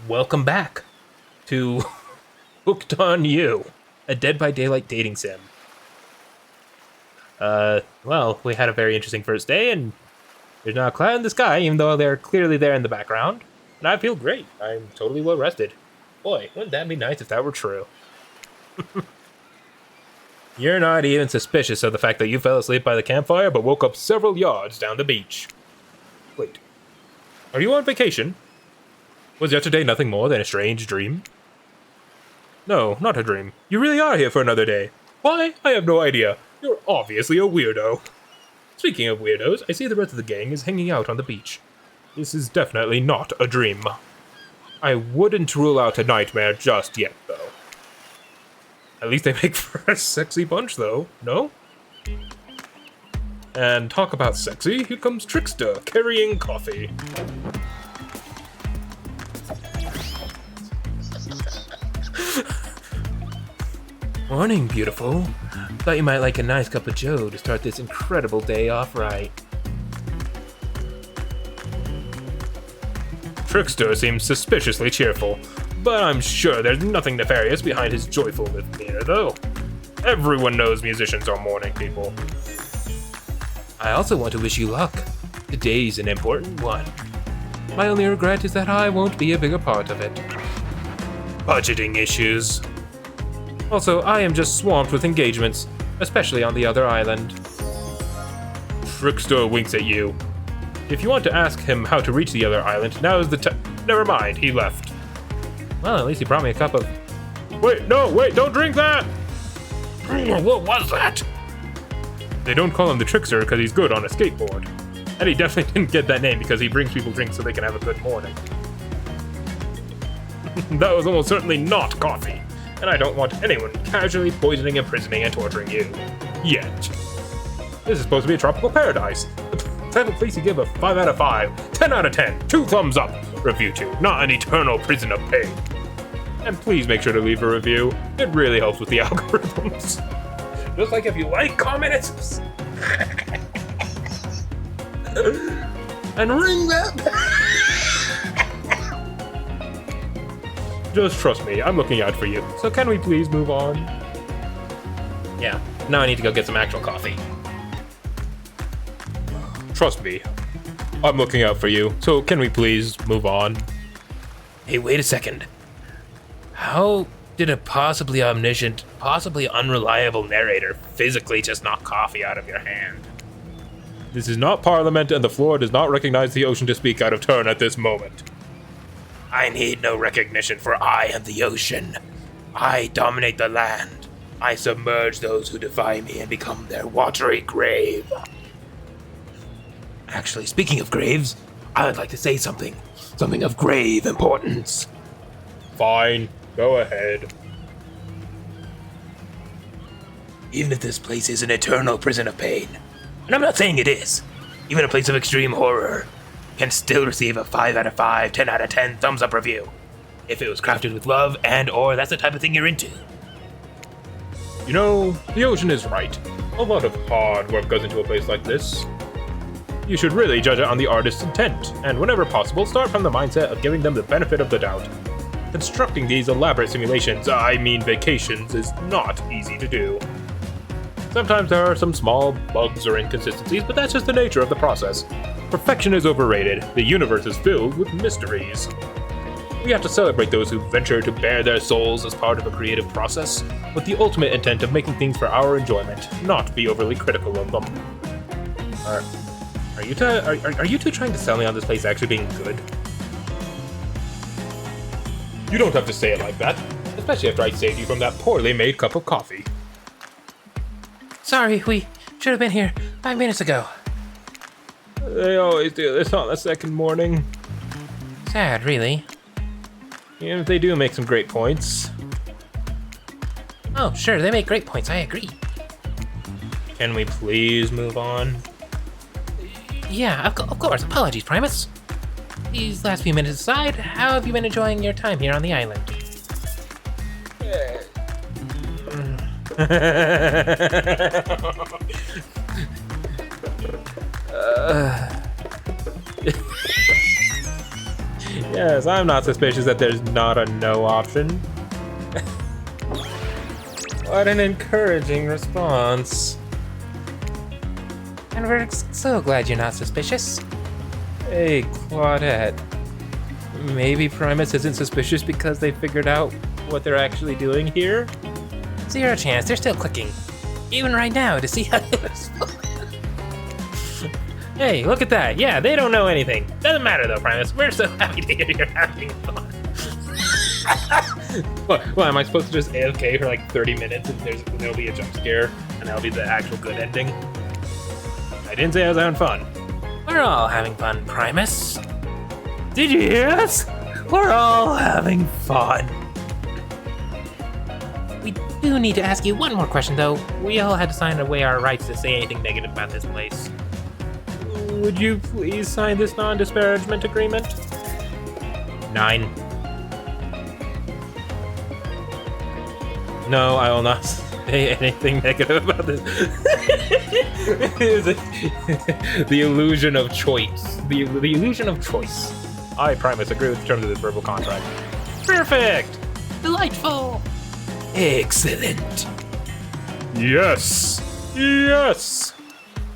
Welcome back to Hooked on You, a Dead by Daylight dating sim. Well, we had a very interesting first day, and there's not a cloud in the sky, even though they're clearly there in the background. And I feel great. I'm totally well rested. Boy, wouldn't that be nice if that were true? You're not even suspicious of the fact that you fell asleep by the campfire, but woke up several yards down the beach. Wait, are you on vacation? Was yesterday nothing more than a strange dream? No, not a dream. You really are here for another day. Why? I have no idea. You're obviously a weirdo. Speaking of weirdos, I see the rest of the gang is hanging out on the beach. This is definitely not a dream. I wouldn't rule out a nightmare just yet, though. At least they make for a sexy bunch, though, no? And talk about sexy, here comes Trickster, carrying coffee. Morning, beautiful. Thought you might like a nice cup of joe to start this incredible day off right. Trickster seems suspiciously cheerful, but I'm sure there's nothing nefarious behind his joyful demeanor, though. Everyone knows musicians are morning people. I also want to wish you luck. Today's an important one. My only regret is that I won't be a bigger part of it. Budgeting issues. Also, I am just swamped with engagements, especially on the other island. Trickster winks at you. If you want to ask him how to reach the other island, now is the time. Never mind, he left. Well, at least he brought me a cup of... Wait, don't drink that! What was that? They don't call him the Trickster because he's good on a skateboard. And he definitely didn't get that name because he brings people drinks so they can have a good morning. That was almost certainly not coffee. And I don't want anyone casually poisoning, imprisoning, and torturing you. Yet. This is supposed to be a tropical paradise. The type of place you give a 5 out of 5, 10 out of 10, 2 thumbs up review to, not an eternal prison of pain. And please make sure to leave a review. It really helps with the algorithms. Just like if you like, comment, and ring that. Just trust me, I'm looking out for you. So can we please move on? Yeah, now I need to go get some actual coffee. Trust me, I'm looking out for you. So can we please move on? Hey, wait a second. How did a possibly omniscient, possibly unreliable narrator physically just knock coffee out of your hand? This is not Parliament, and the floor does not recognize the ocean to speak out of turn at this moment. I need no recognition, for I am the ocean. I dominate the land. I submerge those who defy me and become their watery grave. Actually, speaking of graves, I would like to say something. Something of grave importance. Fine, go ahead. Even if this place is an eternal prison of pain, and I'm not saying it is, even a place of extreme horror, can still receive a 5 out of 5, 10 out of 10 thumbs up review. If it was crafted with love and or that's the type of thing you're into. You know, the ocean is right. A lot of hard work goes into a place like this. You should really judge it on the artist's intent, and whenever possible, start from the mindset of giving them the benefit of the doubt. Constructing these elaborate simulations, I mean vacations, is not easy to do. Sometimes there are some small bugs or inconsistencies, but that's just the nature of the process. Perfection is overrated. The universe is filled with mysteries. We have to celebrate those who venture to bare their souls as part of a creative process, with the ultimate intent of making things for our enjoyment, not be overly critical of them. Are you two trying to sell me on this place actually being good? You don't have to say it like that, especially after I saved you from that poorly made cup of coffee. Sorry, we should have been here 5 minutes ago. They always do this on the second morning. Sad, really. Even if they do make some great points. Oh, sure, they make great points, I agree. Can we please move on? Yeah, of course. Apologies, Primus. These last few minutes aside, how have you been enjoying your time here on the island? Yes, I'm not suspicious that there's not a no option. What an encouraging response. And we're so glad you're not suspicious. Hey, Claudette. Maybe Primus isn't suspicious because they figured out what they're actually doing here? Zero chance, they're still clicking. Even right now to see how they respond. Hey, look at that. Yeah, they don't know anything. Doesn't matter though, Primus. We're so happy to hear you're having fun. What, am I supposed to just AFK for like 30 minutes and there'll be a jump scare and that'll be the actual good ending? I didn't say I was having fun. We're all having fun, Primus. Did you hear us? We're all having fun. We do need to ask you one more question though. We all had to sign away our rights to say anything negative about this place. Would you please sign this non-disparagement agreement? 9. No, I will not say anything negative about this. The illusion of choice. The illusion of choice. I, Primus, agree with the terms of this verbal contract. Perfect! Delightful! Excellent. Yes! Yes!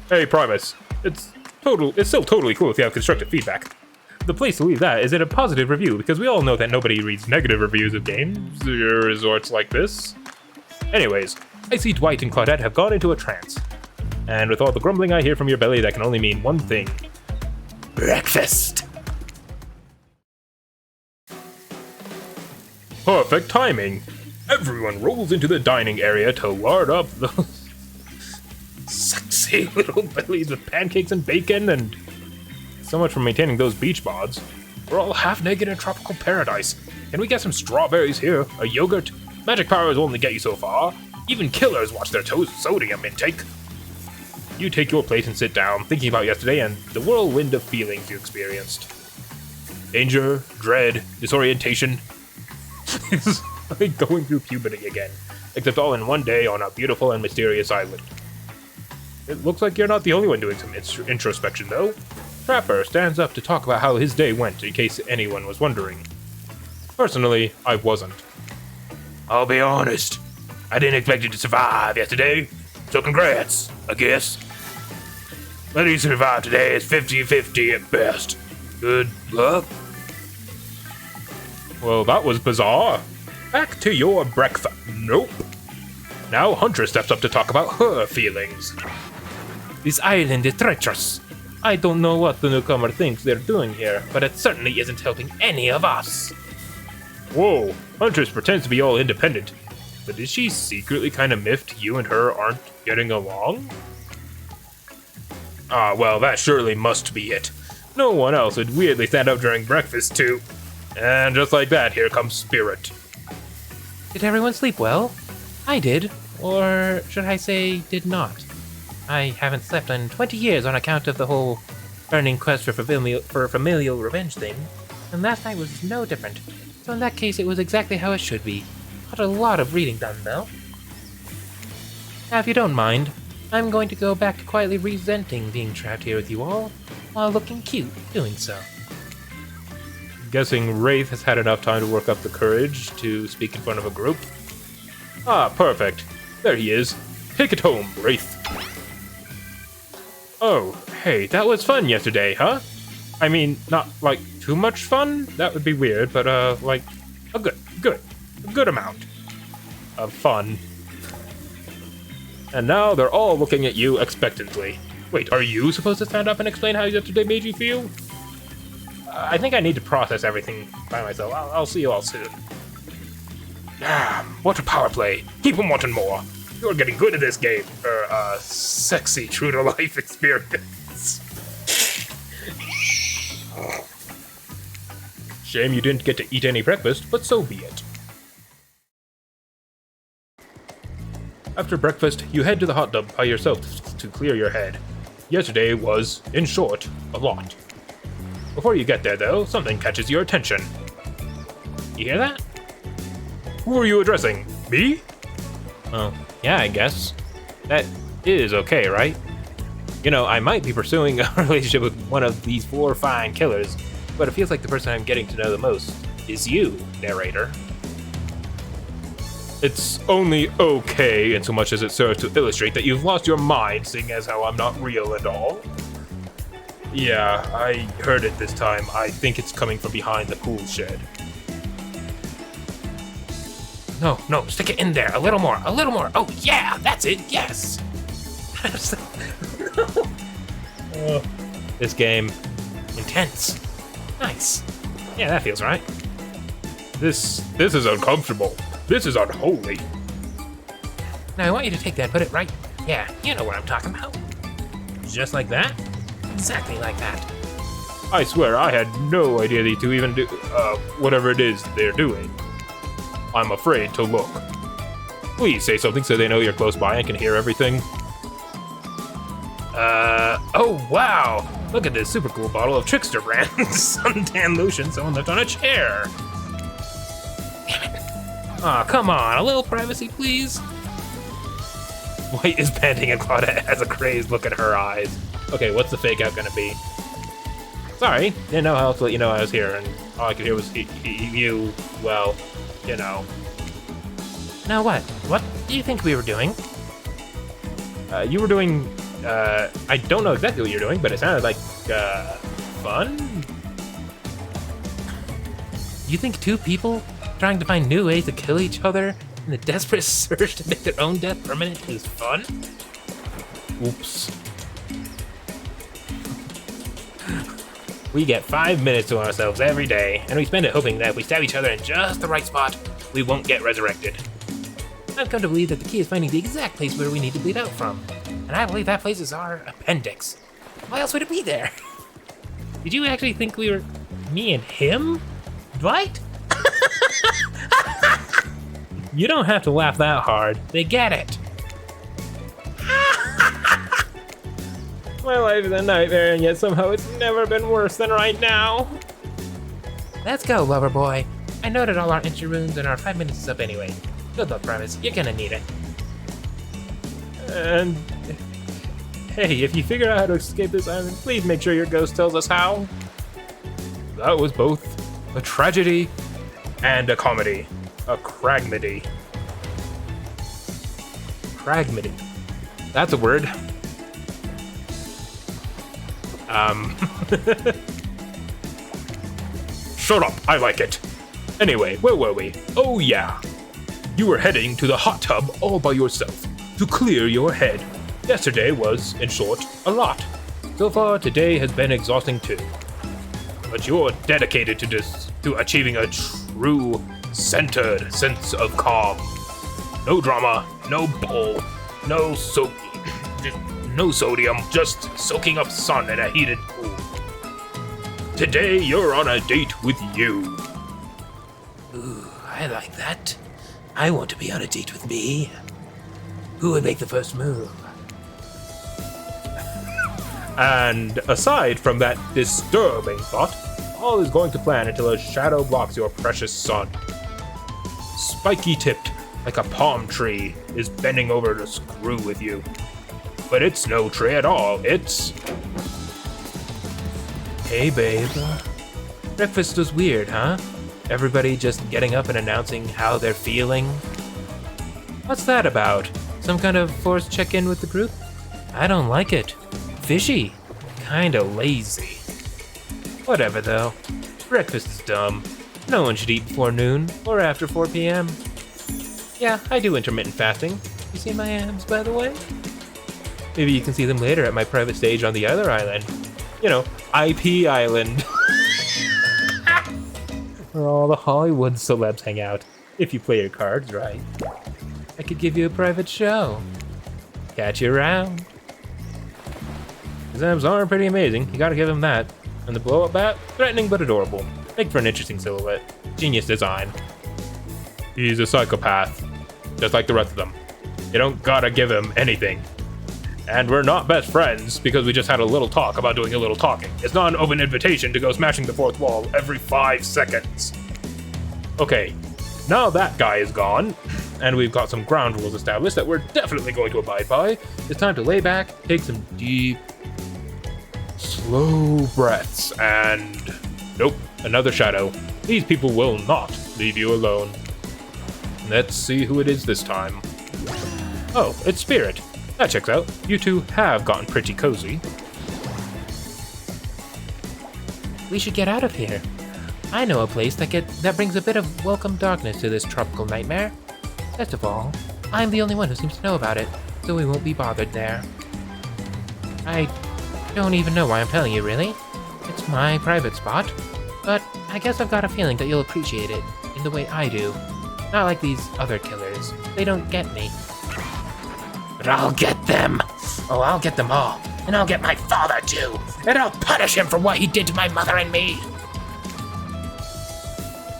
Hey, Primus, it's still totally cool if you have constructive feedback. The place to leave that is in a positive review, because we all know that nobody reads negative reviews of games or resorts like this. Anyways, I see Dwight and Claudette have gone into a trance. And with all the grumbling I hear from your belly, that can only mean one thing. Breakfast. Perfect timing. Everyone rolls into the dining area to lard up those sexy little bellies with pancakes and bacon, and so much for maintaining those beach bods. We're all half naked in a tropical paradise. Can we get some strawberries here? A yogurt? Magic powers only get you so far. Even killers watch their sodium intake. You take your plate and sit down, thinking about yesterday and the whirlwind of feelings you experienced. Danger, dread, disorientation. It's like going through puberty again, except all in one day on a beautiful and mysterious island. It looks like you're not the only one doing some introspection, though. Trapper stands up to talk about how his day went, in case anyone was wondering. Personally, I wasn't. I'll be honest. I didn't expect you to survive yesterday, so congrats, I guess. Whether you survive today is 50-50 at best. Good luck. Well, that was bizarre. Back to your breakfast. Nope. Now Hunter steps up to talk about her feelings. This island is treacherous. I don't know what the newcomer thinks they're doing here, but it certainly isn't helping any of us. Whoa, Huntress pretends to be all independent, but is she secretly kind of miffed you and her aren't getting along? Ah, well, that surely must be it. No one else would weirdly stand up during breakfast, too. And just like that, here comes Spirit. Did everyone sleep well? I did. Or should I say, did not. I haven't slept in 20 years on account of the whole burning quest for familial revenge thing, and last night was no different. So in that case, it was exactly how it should be. Got a lot of reading done, though. Now, if you don't mind, I'm going to go back to quietly resenting being trapped here with you all, while looking cute doing so. Guessing Wraith has had enough time to work up the courage to speak in front of a group. Ah, perfect. There he is. Take it home, Wraith. Oh, hey, that was fun yesterday, huh? I mean, not, like, too much fun? That would be weird, but, like, a good amount of fun. And now they're all looking at you expectantly. Wait, are you supposed to stand up and explain how yesterday made you feel? I think I need to process everything by myself. I'll see you all soon. Damn, what a power play. Keep on wanting more. You're getting good at this game. Sexy true-to-life experience. Shame you didn't get to eat any breakfast, but so be it. After breakfast, you head to the hot tub by yourself to clear your head. Yesterday was, in short, a lot. Before you get there, though, something catches your attention. You hear that? Who are you addressing? Me? Oh, yeah, I guess. That is okay, right? You know, I might be pursuing a relationship with one of these 4 fine killers, but it feels like the person I'm getting to know the most is you, narrator. It's only okay in so much as it serves to illustrate that you've lost your mind, seeing as how I'm not real and all. Yeah, I heard it this time. I think it's coming from behind the pool shed. No, stick it in there. A little more. Oh, yeah, that's it. Yes. This game, Intense. Nice. Yeah, that feels right. this is uncomfortable. This is unholy. Now I want you to take that and put it right. Yeah, you know what I'm talking about. Just like that? Exactly like that. I swear I had no idea these two even do, whatever it is they're doing. I'm afraid to look. Please say something so they know you're close by and can hear everything. Oh wow! Look at this super cool bottle of Trickster brand suntan lotion someone left on a chair. Aw, come on, a little privacy, please. White is panting and Claudette has a crazed look in her eyes. Okay, what's the fake out gonna be? Sorry, didn't know how else to let you know I was here, and all I could hear was you, well, you know. Now what? What do you think we were doing? You were doing, I don't know exactly what you're doing, but it sounded like, fun? You think two people trying to find new ways to kill each other in the desperate search to make their own death permanent is fun? Oops. We get 5 minutes to ourselves every day, and we spend it hoping that if we stab each other in just the right spot, we won't get resurrected. I've come to believe that the key is finding the exact place where we need to bleed out from. And I believe that place is our appendix. Why else would it be there? Did you actually think we were me and him? Dwight? You don't have to laugh that hard. They get it. My life is a nightmare, and yet somehow it's never been worse than right now. Let's go, lover boy. I noted all our entry runes and our 5 minutes is up anyway. Good luck, Primus. You're gonna need it. And hey, if you figure out how to escape this island, please make sure your ghost tells us how. That was both a tragedy and a comedy. A cragmedy. Cragmedy. That's a word. Shut up, I like it. Anyway, where were we? Oh yeah. You were heading to the hot tub all by yourself to clear your head. Yesterday was, in short, a lot. So far, today has been exhausting too. But you're dedicated to achieving a true, centered sense of calm. No drama, no bull, no sodium, just soaking up sun in a heated pool. Today, you're on a date with you. Ooh, I like that. I want to be on a date with me. Who would make the first move? And aside from that disturbing thought, all is going to plan until a shadow blocks your precious sun. Spiky-tipped, like a palm tree, is bending over to screw with you. But it's no tree at all, it's... Hey, babe. Breakfast was weird, huh? Everybody just getting up and announcing how they're feeling. What's that about? Some kind of forced check-in with the group? I don't like it. Fishy. Kinda lazy. Whatever, though. Breakfast is dumb. No one should eat before noon or after 4 p.m. Yeah, I do intermittent fasting. You see my abs, by the way? Maybe you can see them later at my private stage on the other island. You know, IP Island. Where all the Hollywood celebs hang out, if you play your cards right. I could give you a private show. Catch you around. His abs are pretty amazing, you gotta give him that. And the blow-up bat, threatening but adorable. Make for an interesting silhouette. Genius design. He's a psychopath, just like the rest of them. You don't gotta give him anything. And we're not best friends because we just had a little talk about doing a little talking. It's not an open invitation to go smashing the fourth wall every 5 seconds. Okay, now that guy is gone, and we've got some ground rules established that we're definitely going to abide by, it's time to lay back, take some deep, slow breaths, and Nope, another shadow. These people will not leave you alone. Let's see who it is this time. Oh, it's Spirit. That checks out. You two have gotten pretty cozy. We should get out of here. I know a place that brings a bit of welcome darkness to this tropical nightmare. Best of all, I'm the only one who seems to know about it, so we won't be bothered there. I don't even know why I'm telling you, really. It's my private spot, but I guess I've got a feeling that you'll appreciate it in the way I do. Not like these other killers. They don't get me. But I'll get them. Oh, I'll get them all. And I'll get my father, too. And I'll punish him for what he did to my mother and me.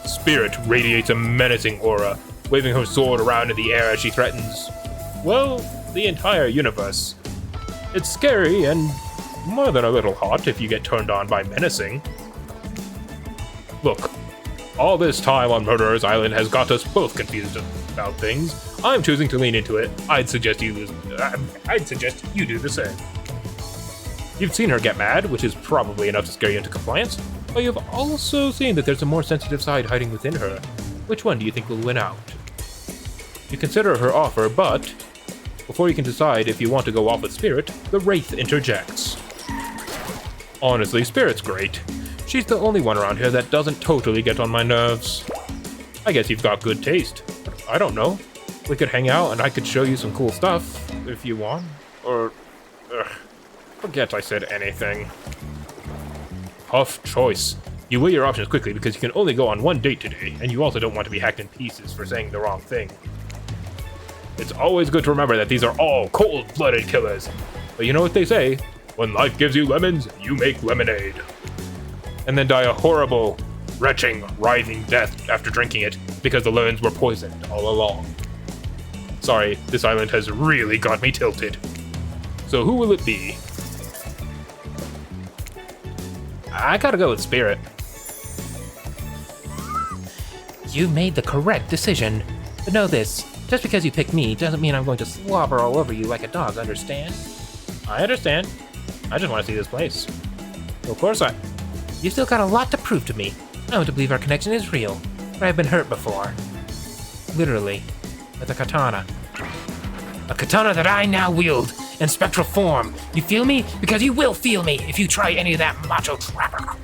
Spirit radiates a menacing aura, waving her sword around in the air as she threatens, well, the entire universe. It's scary and more than a little hot if you get turned on by menacing. Look, all this time on Murderer's Island has got us both confused about things. I'm choosing to lean into it. I'd suggest you do the same. You've seen her get mad, which is probably enough to scare you into compliance, but you've also seen that there's a more sensitive side hiding within her. Which one do you think will win out? You consider her offer, but before you can decide if you want to go off with Spirit, the Wraith interjects. Honestly, Spirit's great. She's the only one around here that doesn't totally get on my nerves. I guess you've got good taste. I don't know. We could hang out and I could show you some cool stuff, if you want. Or, forget I said anything. Tough choice. You weigh your options quickly because you can only go on one date today, and you also don't want to be hacked in pieces for saying the wrong thing. It's always good to remember that these are all cold-blooded killers. But you know what they say? When life gives you lemons, you make lemonade. And then die a horrible, retching, writhing death after drinking it because the lemons were poisoned all along. Sorry, this island has really got me tilted. So who will it be? I gotta go with Spirit. You made the correct decision. But know this, just because you picked me doesn't mean I'm going to slobber all over you like a dog, understand? I understand. I just want to see this place. Of course You still got a lot to prove to me. I want to believe our connection is real, but I've been hurt before. Literally. With a katana. A katana that I now wield in spectral form. You feel me? Because you will feel me if you try any of that macho trapper.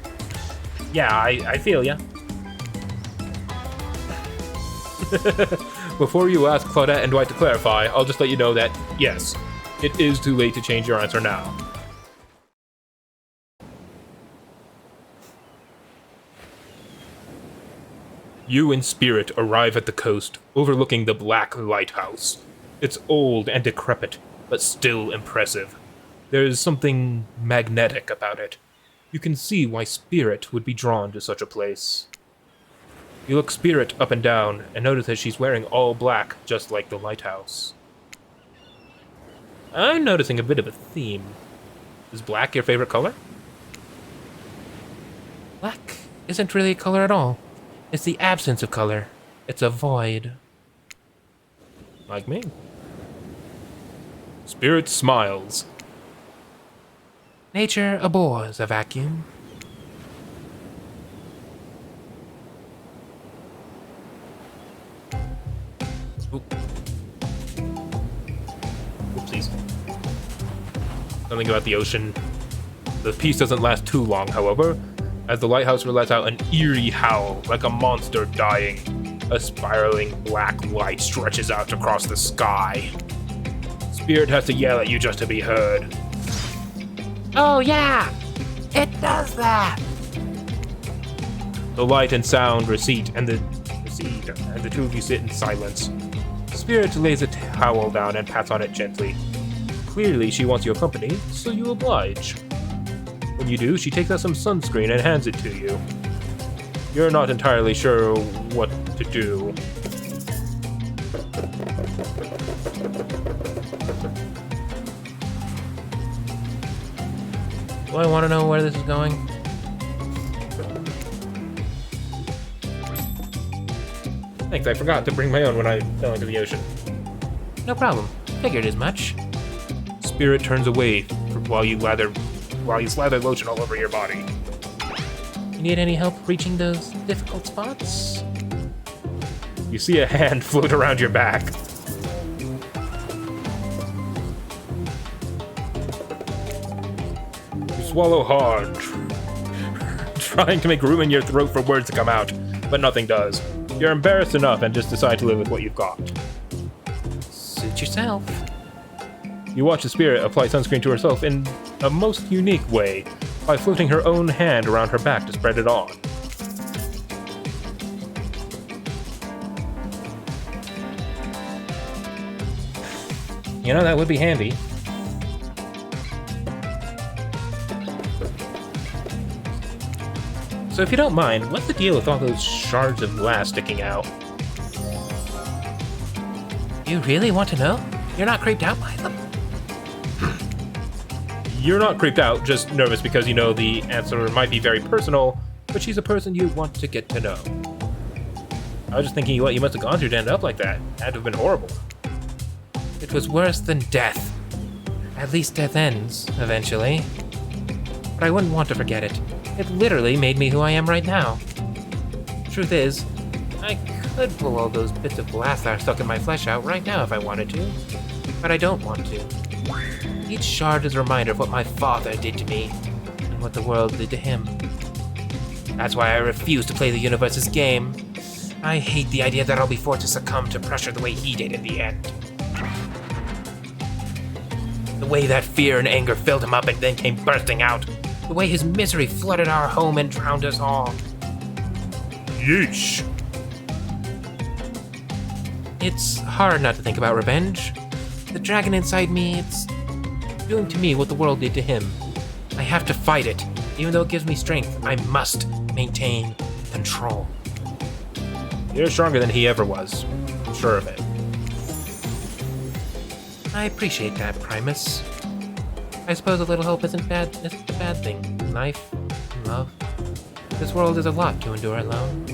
Yeah, I feel ya. Before you ask Claudette and Dwight to clarify, I'll just let you know that, yes, it is too late to change your answer now. You and Spirit arrive at the coast, overlooking the Black Lighthouse. It's old and decrepit, but still impressive. There is something magnetic about it. You can see why Spirit would be drawn to such a place. You look Spirit up and down, and notice that she's wearing all black, just like the lighthouse. I'm noticing a bit of a theme. Is black your favorite color? Black isn't really a color at all. It's the absence of color. It's a void. Like me. Spirit smiles. Nature abhors a vacuum. Oopsies. Something about the ocean. The peace doesn't last too long, however, as the lighthouse lets out an eerie howl, like a monster dying. A spiraling black light stretches out across the sky. Spirit has to yell at you just to be heard. Oh yeah! It does that! The light and sound recede, and the two of you sit in silence. Spirit lays a towel down and pats on it gently. Clearly, she wants your company, so you oblige. When you do, she takes out some sunscreen and hands it to you. You're not entirely sure what to do. Do I want to know where this is going? Thanks, I forgot to bring my own when I fell into the ocean. No problem. Figured as much. Spirit turns away while you slather lotion all over your body. You need any help reaching those difficult spots? You see a hand float around your back. You swallow hard, trying to make room in your throat for words to come out, but nothing does. You're embarrassed enough and just decide to live with what you've got. Suit yourself. You watch the spirit apply sunscreen to herself in a most unique way by floating her own hand around her back to spread it on. You know, that would be handy. So if you don't mind, what's the deal with all those shards of glass sticking out? You really want to know? You're not creeped out by them? You're not creeped out, just nervous because you know the answer might be very personal, but she's a person you want to get to know. I was just thinking what you must have gone through to end up like that. Had to have been horrible. It was worse than death. At least death ends, eventually. But I wouldn't want to forget it. It literally made me who I am right now. Truth is, I could pull all those bits of glass that are stuck in my flesh out right now if I wanted to. But I don't want to. Each shard is a reminder of what my father did to me, and what the world did to him. That's why I refuse to play the universe's game. I hate the idea that I'll be forced to succumb to pressure the way he did in the end. The way that fear and anger filled him up and then came bursting out. The way his misery flooded our home and drowned us all. Yeesh. It's hard not to think about revenge. The dragon inside me, it's doing to me what the world did to him. I have to fight it. Even though it gives me strength, I must maintain control. You're stronger than he ever was. I'm sure of it. I appreciate that, Primus. I suppose a little hope isn't a bad thing. Life, love. This world is a lot to endure alone.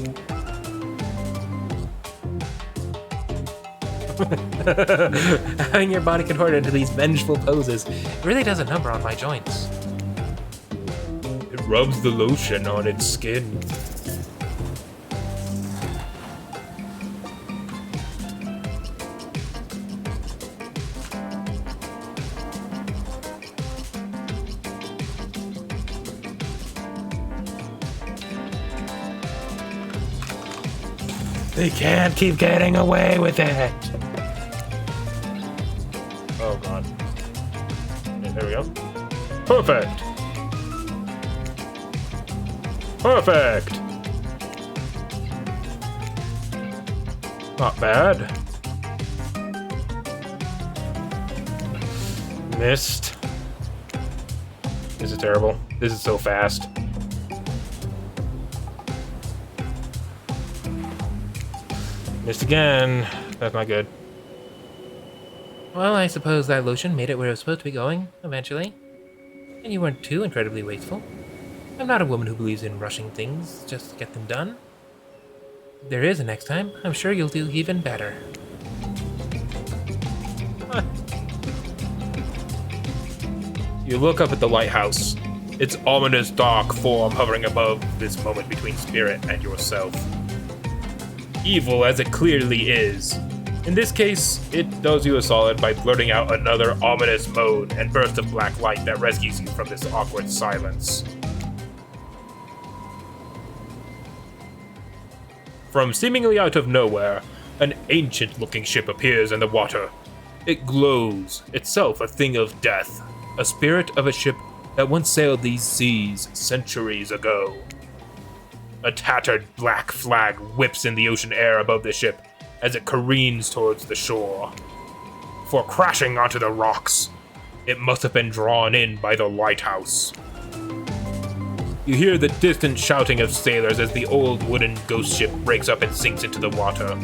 Having your body contort into these vengeful poses really does a number on my joints. It rubs the lotion on its skin. They can't keep getting away with it. Oh god. Okay, there we go. Perfect! Perfect! Not bad. Missed. This is terrible. This is so fast. Missed again. That's not good. Well, I suppose that lotion made it where it was supposed to be going, eventually. And you weren't too incredibly wasteful. I'm not a woman who believes in rushing things just to get them done. If there is a next time, I'm sure you'll do even better. You look up at the lighthouse. Its ominous dark form hovering above this moment between spirit and yourself. Evil as it clearly is. In this case, it does you a solid by blurting out another ominous moan and burst of black light that rescues you from this awkward silence. From seemingly out of nowhere, an ancient-looking ship appears in the water. It glows, itself a thing of death, a spirit of a ship that once sailed these seas centuries ago. A tattered black flag whips in the ocean air above the ship as it careens towards the shore. Before crashing onto the rocks, it must have been drawn in by the lighthouse. You hear the distant shouting of sailors as the old wooden ghost ship breaks up and sinks into the water.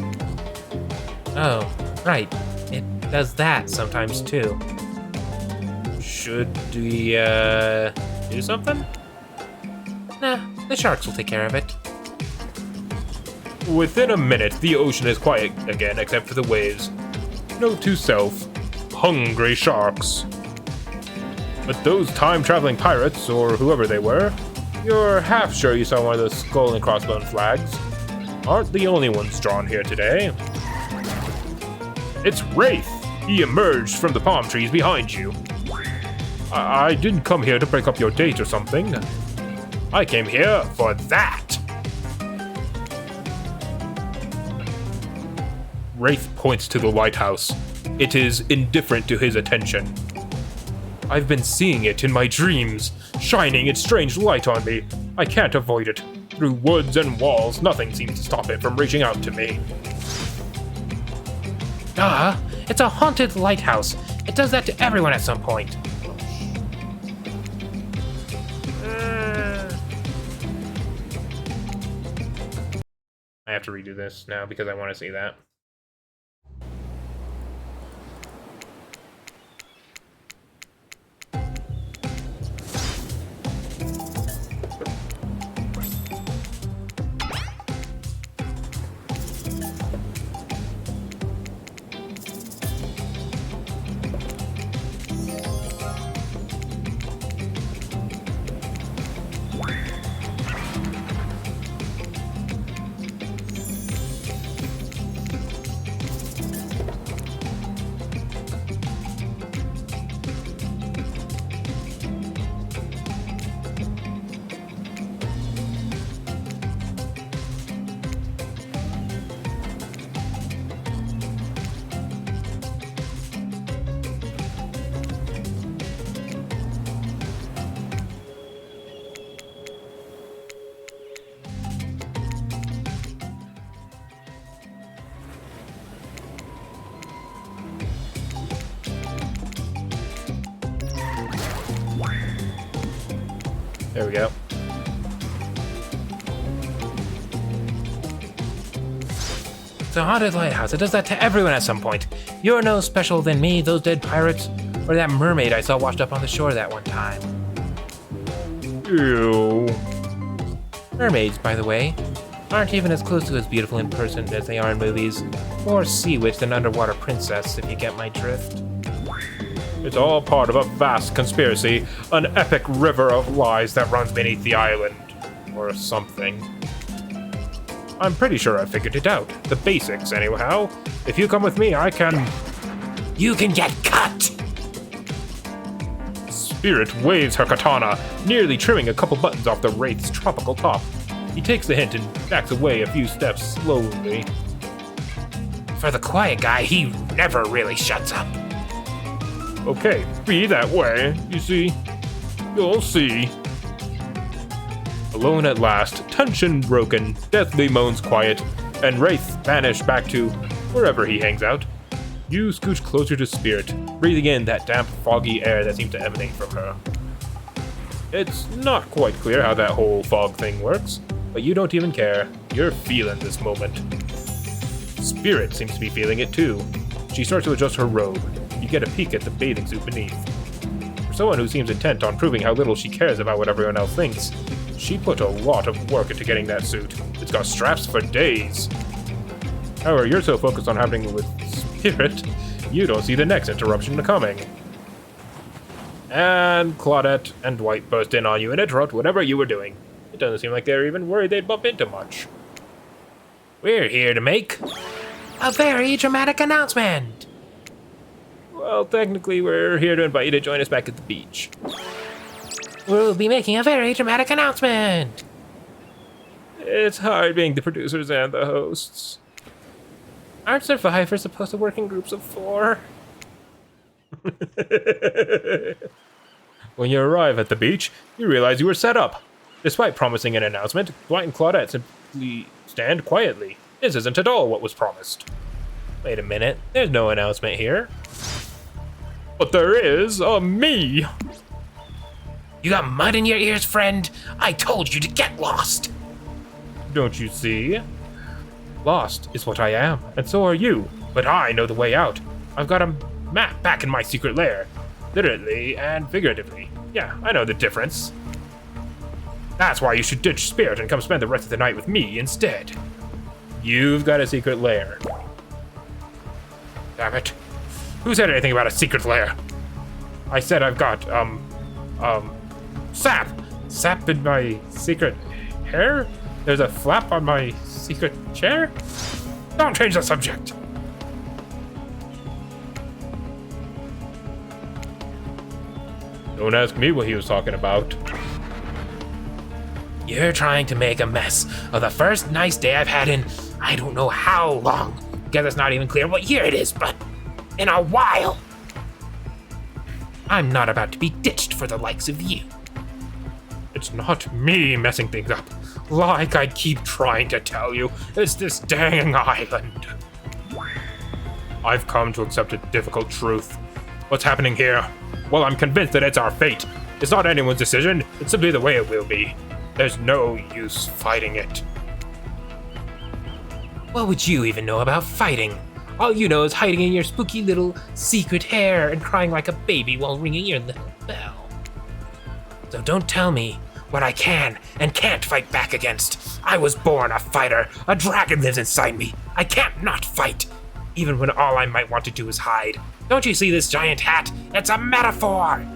Oh, right. It does that sometimes too. Should we, do something? Nah, the sharks will take care of it. Within a minute, the ocean is quiet again except for the waves. Note to self, hungry sharks. But those time-traveling pirates, or whoever they were, You're half sure you saw one of those skull and crossbone flags. Aren't the only ones drawn here today. It's Wraith! He emerged from the palm trees behind you. I didn't come here to break up your date or something. I came here for that! Wraith points to the lighthouse. It is indifferent to his attention. I've been seeing it in my dreams, shining its strange light on me. I can't avoid it. Through woods and walls, nothing seems to stop it from reaching out to me. It's a haunted lighthouse. It does that to everyone at some point. I have to redo this now because I want to see that. There we go. It's a haunted lighthouse. It does that to everyone at some point. You're no special than me, those dead pirates, or that mermaid I saw washed up on the shore that one time. Ew. Mermaids, by the way, aren't even as close to as beautiful in person as they are in movies. More sea witch than underwater princess, if you get my drift. It's all part of a vast conspiracy, an epic river of lies that runs beneath the island. Or something. I'm pretty sure I figured it out. The basics, anyhow. If you come with me, I can... You can get cut! Spirit waves her katana, nearly trimming a couple buttons off the Wraith's tropical top. He takes the hint and backs away a few steps slowly. For the quiet guy, he never really shuts up. Okay, be that way. You see? You'll see. Alone at last, tension broken, deathly moans quiet, and Wraith vanished back to wherever he hangs out. You scooch closer to Spirit, breathing in that damp, foggy air that seems to emanate from her. It's not quite clear how that whole fog thing works, but you don't even care. You're feeling this moment. Spirit seems to be feeling it too. She starts to adjust her robe. You get a peek at the bathing suit beneath. For someone who seems intent on proving how little she cares about what everyone else thinks, she put a lot of work into getting that suit. It's got straps for days. However, you're so focused on having it with Spirit, you don't see the next interruption coming. And Claudette and Dwight burst in on you and interrupt whatever you were doing. It doesn't seem like they're even worried they'd bump into much. We're here to make a very dramatic announcement! Well, technically, we're here to invite you to join us back at the beach. We'll be making a very dramatic announcement! It's hard being the producers and the hosts. Aren't survivors supposed to work in groups of 4? When you arrive at the beach, you realize you were set up. Despite promising an announcement, Dwight and Claudette simply stand quietly. This isn't at all what was promised. Wait a minute, there's no announcement here. But there is a me! You got mud in your ears, friend? I told you to get lost! Don't you see? Lost is what I am, and so are you. But I know the way out. I've got a map back in my secret lair. Literally and figuratively. Yeah, I know the difference. That's why you should ditch Spirit and come spend the rest of the night with me instead. You've got a secret lair. Damn it. Who said anything about a secret lair? I said I've got, sap. sap in my secret hair? There's a flap on my secret chair? Don't change the subject! Don't ask me what he was talking about. You're trying to make a mess of the first nice day I've had in I don't know how long. Guess it's not even clear what year it is, but in a while. I'm not about to be ditched for the likes of you. It's not me messing things up. Like I keep trying to tell you, it's this dang island. I've come to accept a difficult truth. What's happening here? Well, I'm convinced that it's our fate. It's not anyone's decision, it's simply the way it will be. There's no use fighting it. What would you even know about fighting? All you know is hiding in your spooky little secret hair and crying like a baby while ringing your little bell. So don't tell me what I can and can't fight back against. I was born a fighter. A dragon lives inside me. I can't not fight, even when all I might want to do is hide. Don't you see this giant hat? It's a metaphor!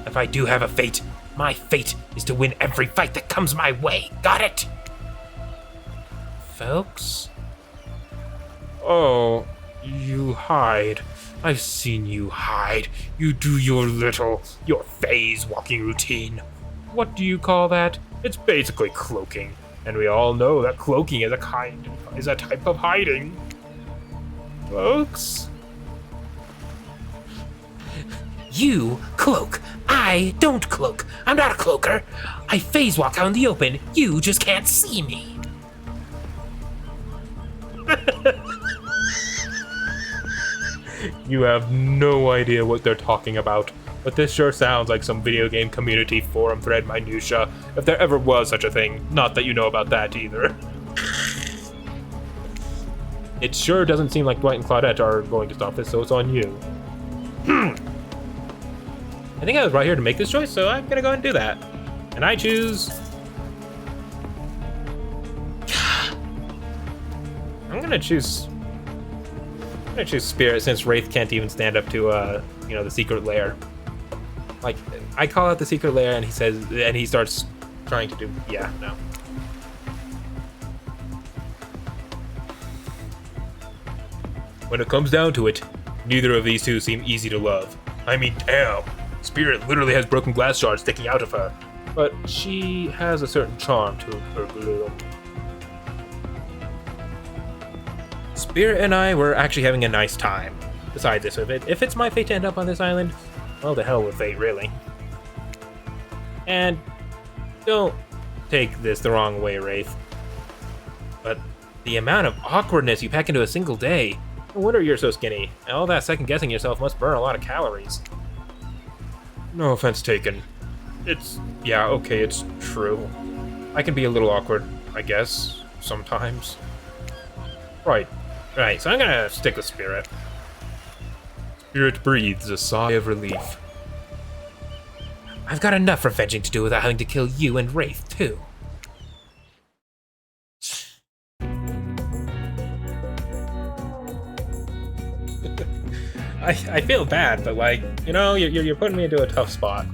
If I do have a fate, my fate is to win every fight that comes my way. Got it? Folks? Oh, you hide. I've seen you hide. You do your phase walking routine. What do you call that? It's basically cloaking. And we all know that cloaking is a type of hiding. Folks? You cloak. I don't cloak. I'm not a cloaker. I phase walk out in the open. You just can't see me. You have no idea what they're talking about, but this sure sounds like some video game community forum thread minutia, if there ever was such a thing. Not that you know about that either. It sure doesn't seem like Dwight and Claudette are going to stop this, so it's on you. I think I was right here to make this choice, so I'm gonna go ahead and do that. And I choose... I'm gonna choose Spirit, since Wraith can't even stand up to, the secret lair. Like, I call out the secret lair, and he starts trying to do... Yeah, no. When it comes down to it, neither of these two seem easy to love. I mean, damn. Spirit literally has broken glass shards sticking out of her. But she has a certain charm to her gloom. Spirit and I were actually having a nice time. Besides this, if it's my fate to end up on this island, well, the hell with fate, really. And don't take this the wrong way, Wraith, but the amount of awkwardness you pack into a single day. No wonder you're so skinny. All that second-guessing yourself must burn a lot of calories. No offense taken. It's true. I can be a little awkward, I guess, sometimes. Right, so I'm gonna stick with Spirit. Spirit breathes a sigh of relief. I've got enough revenging to do without having to kill you and Wraith, too. I feel bad, but you're putting me into a tough spot.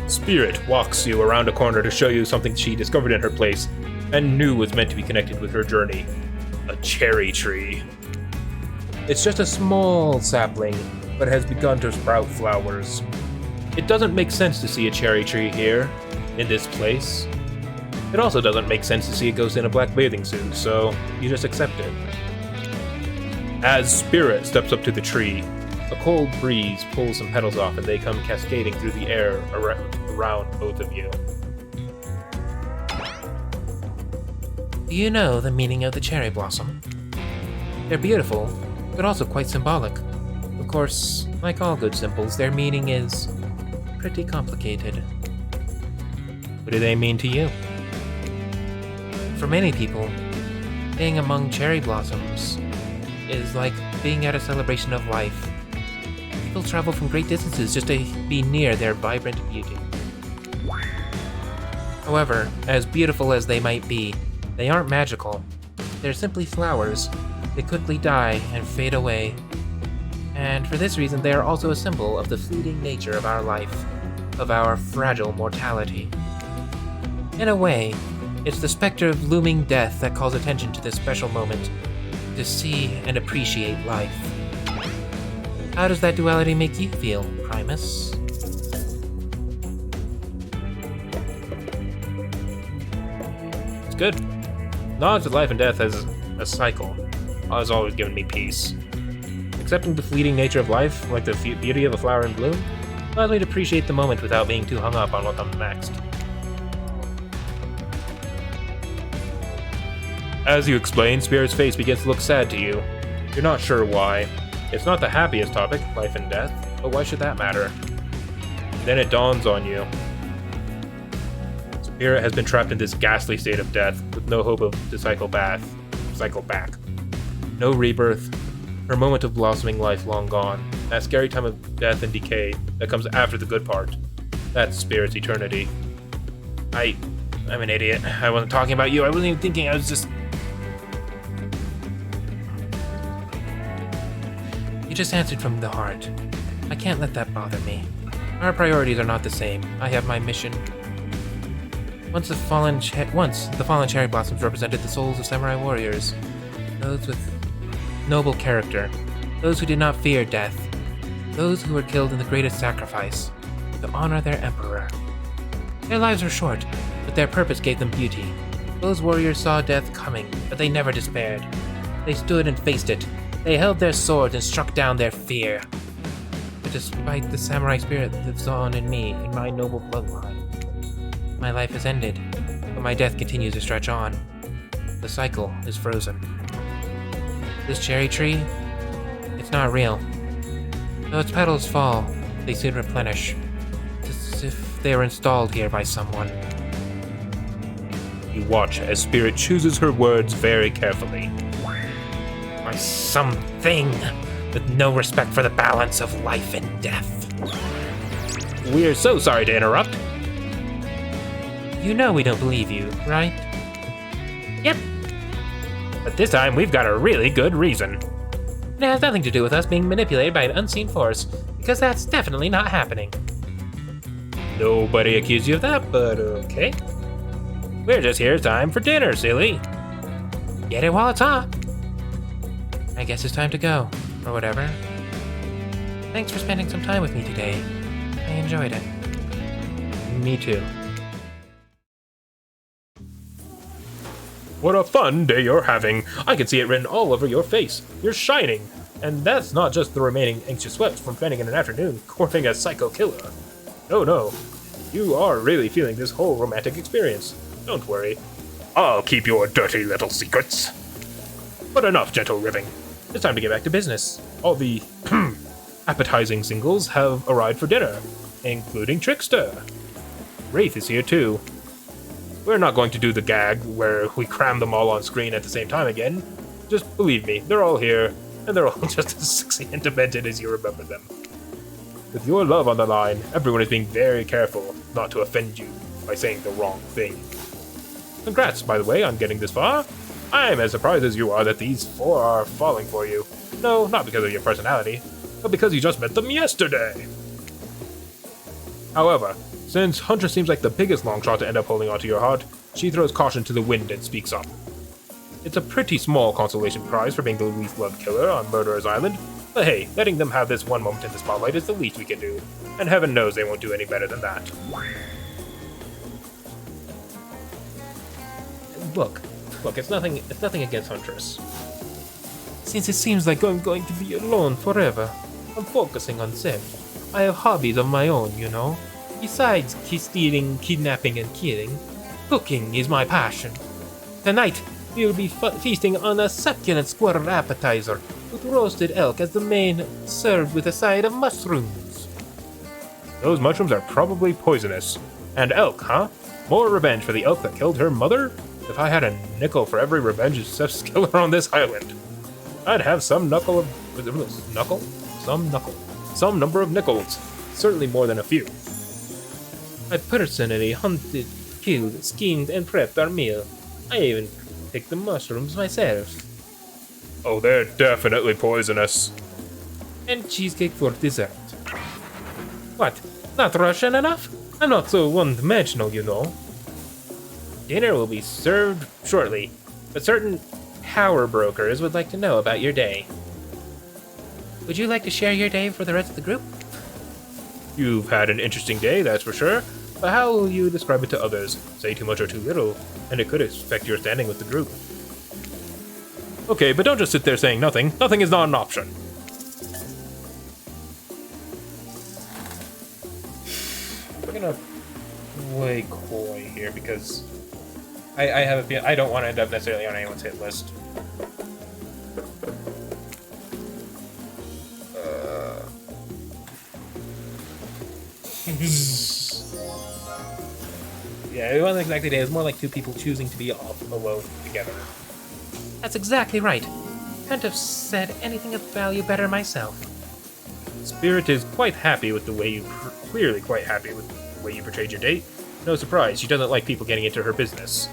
Spirit walks you around a corner to show you something she discovered in her place and knew was meant to be connected with her journey. A cherry tree. It's just a small sapling, but has begun to sprout flowers. It doesn't make sense to see a cherry tree here, in this place. It also doesn't make sense to see a ghost in a black bathing suit, so you just accept it. As Spirit steps up to the tree, a cold breeze pulls some petals off and they come cascading through the air around both of you. Do you know the meaning of the cherry blossom? They're beautiful, but also quite symbolic. Of course, like all good symbols, their meaning is pretty complicated. What do they mean to you? For many people, being among cherry blossoms is like being at a celebration of life. People travel from great distances just to be near their vibrant beauty. However, as beautiful as they might be, they aren't magical. They're simply flowers. They quickly die and fade away. And for this reason, they are also a symbol of the fleeting nature of our life. of our fragile mortality. In a way, it's the specter of looming death that calls attention to this special moment, to see and appreciate life. How does that duality make you feel, Primus? It's good. Knowledge that life and death has a cycle has always given me peace. Accepting the fleeting nature of life, like the beauty of a flower in bloom, allows me to appreciate the moment without being too hung up on what comes next. As you explain, Spirit's face begins to look sad to you. You're not sure why. It's not the happiest topic, life and death, but why should that matter? Then it dawns on you. Spirit has been trapped in this ghastly state of death, with no hope to cycle back. No rebirth. Her moment of blossoming life long gone. That scary time of death and decay that comes after the good part. That's Spirit's eternity. I'm an idiot. I wasn't talking about you. I wasn't even thinking. I was just... You just answered from the heart. I can't let that bother me. Our priorities are not the same. I have my mission. Once the fallen cherry blossoms represented the souls of samurai warriors, those with noble character, those who did not fear death, those who were killed in the greatest sacrifice, to honor their emperor. Their lives were short, but their purpose gave them beauty. Those warriors saw death coming, but they never despaired. They stood and faced it. They held their swords and struck down their fear. But despite the samurai spirit that lives on in me, in my noble bloodline, my life has ended, but my death continues to stretch on. The cycle is frozen. This cherry tree, it's not real. Though its petals fall, they soon replenish. It's as if they were installed here by someone. You watch as Spirit chooses her words very carefully. By something with no respect for the balance of life and death. We're so sorry to interrupt. You know we don't believe you, right? Yep. But this time we've got a really good reason. It has nothing to do with us being manipulated by an unseen force, because that's definitely not happening. Nobody accused you of that, but okay. We're just here in time for dinner, silly. Get it while it's hot. I guess it's time to go, or whatever. Thanks for spending some time with me today. I enjoyed it. Me too. What a fun day you're having. I can see it written all over your face. You're shining. And that's not just the remaining anxious sweats from spending an afternoon courting a psycho killer. No. You are really feeling this whole romantic experience. Don't worry. I'll keep your dirty little secrets. But enough gentle ribbing. It's time to get back to business. All the appetizing singles have arrived for dinner, including Trickster. Wraith is here too. We're not going to do the gag where we cram them all on screen at the same time again. Just believe me, they're all here, and they're all just as sexy and demented as you remember them. With your love on the line, everyone is being very careful not to offend you by saying the wrong thing. Congrats, by the way, on getting this far. I'm as surprised as you are that these four are falling for you. No, not because of your personality, but because you just met them yesterday. However, since Huntress seems like the biggest longshot to end up holding onto your heart, she throws caution to the wind and speaks up. It's a pretty small consolation prize for being the least loved killer on Murderer's Island, but hey, letting them have this one moment in the spotlight is the least we can do, and heaven knows they won't do any better than that. Look, it's nothing against Huntress. Since it seems like I'm going to be alone forever, I'm focusing on self. I have hobbies of my own, you know. Besides stealing, kidnapping, and killing, cooking is my passion. Tonight, we will be feasting on a succulent squirrel appetizer with roasted elk as the main, served with a side of mushrooms. Those mushrooms are probably poisonous. And elk, huh? More revenge for the elk that killed her mother? If I had a nickel for every revenge killer on this island, I'd have some number of nickels. Certainly more than a few. I personally hunted, killed, skinned, and prepped our meal. I even picked the mushrooms myself. Oh, they're definitely poisonous. And cheesecake for dessert. What? Not Russian enough? I'm not so one-dimensional, you know. Dinner will be served shortly, but certain power brokers would like to know about your day. Would you like to share your day for the rest of the group? You've had an interesting day, that's for sure. But how will you describe it to others? Say too much or too little, and it could affect your standing with the group. Okay, but don't just sit there saying nothing. Nothing is not an option. We're gonna play coy here because I have a feeling I don't want to end up necessarily on anyone's hit list. Yeah, it wasn't exactly a day. It was more like two people choosing to be off alone together. That's exactly right. Couldn't have said anything of value better myself. Spirit is quite happy with the way you clearly quite happy with the way you portrayed your date. No surprise, she doesn't like people getting into her business.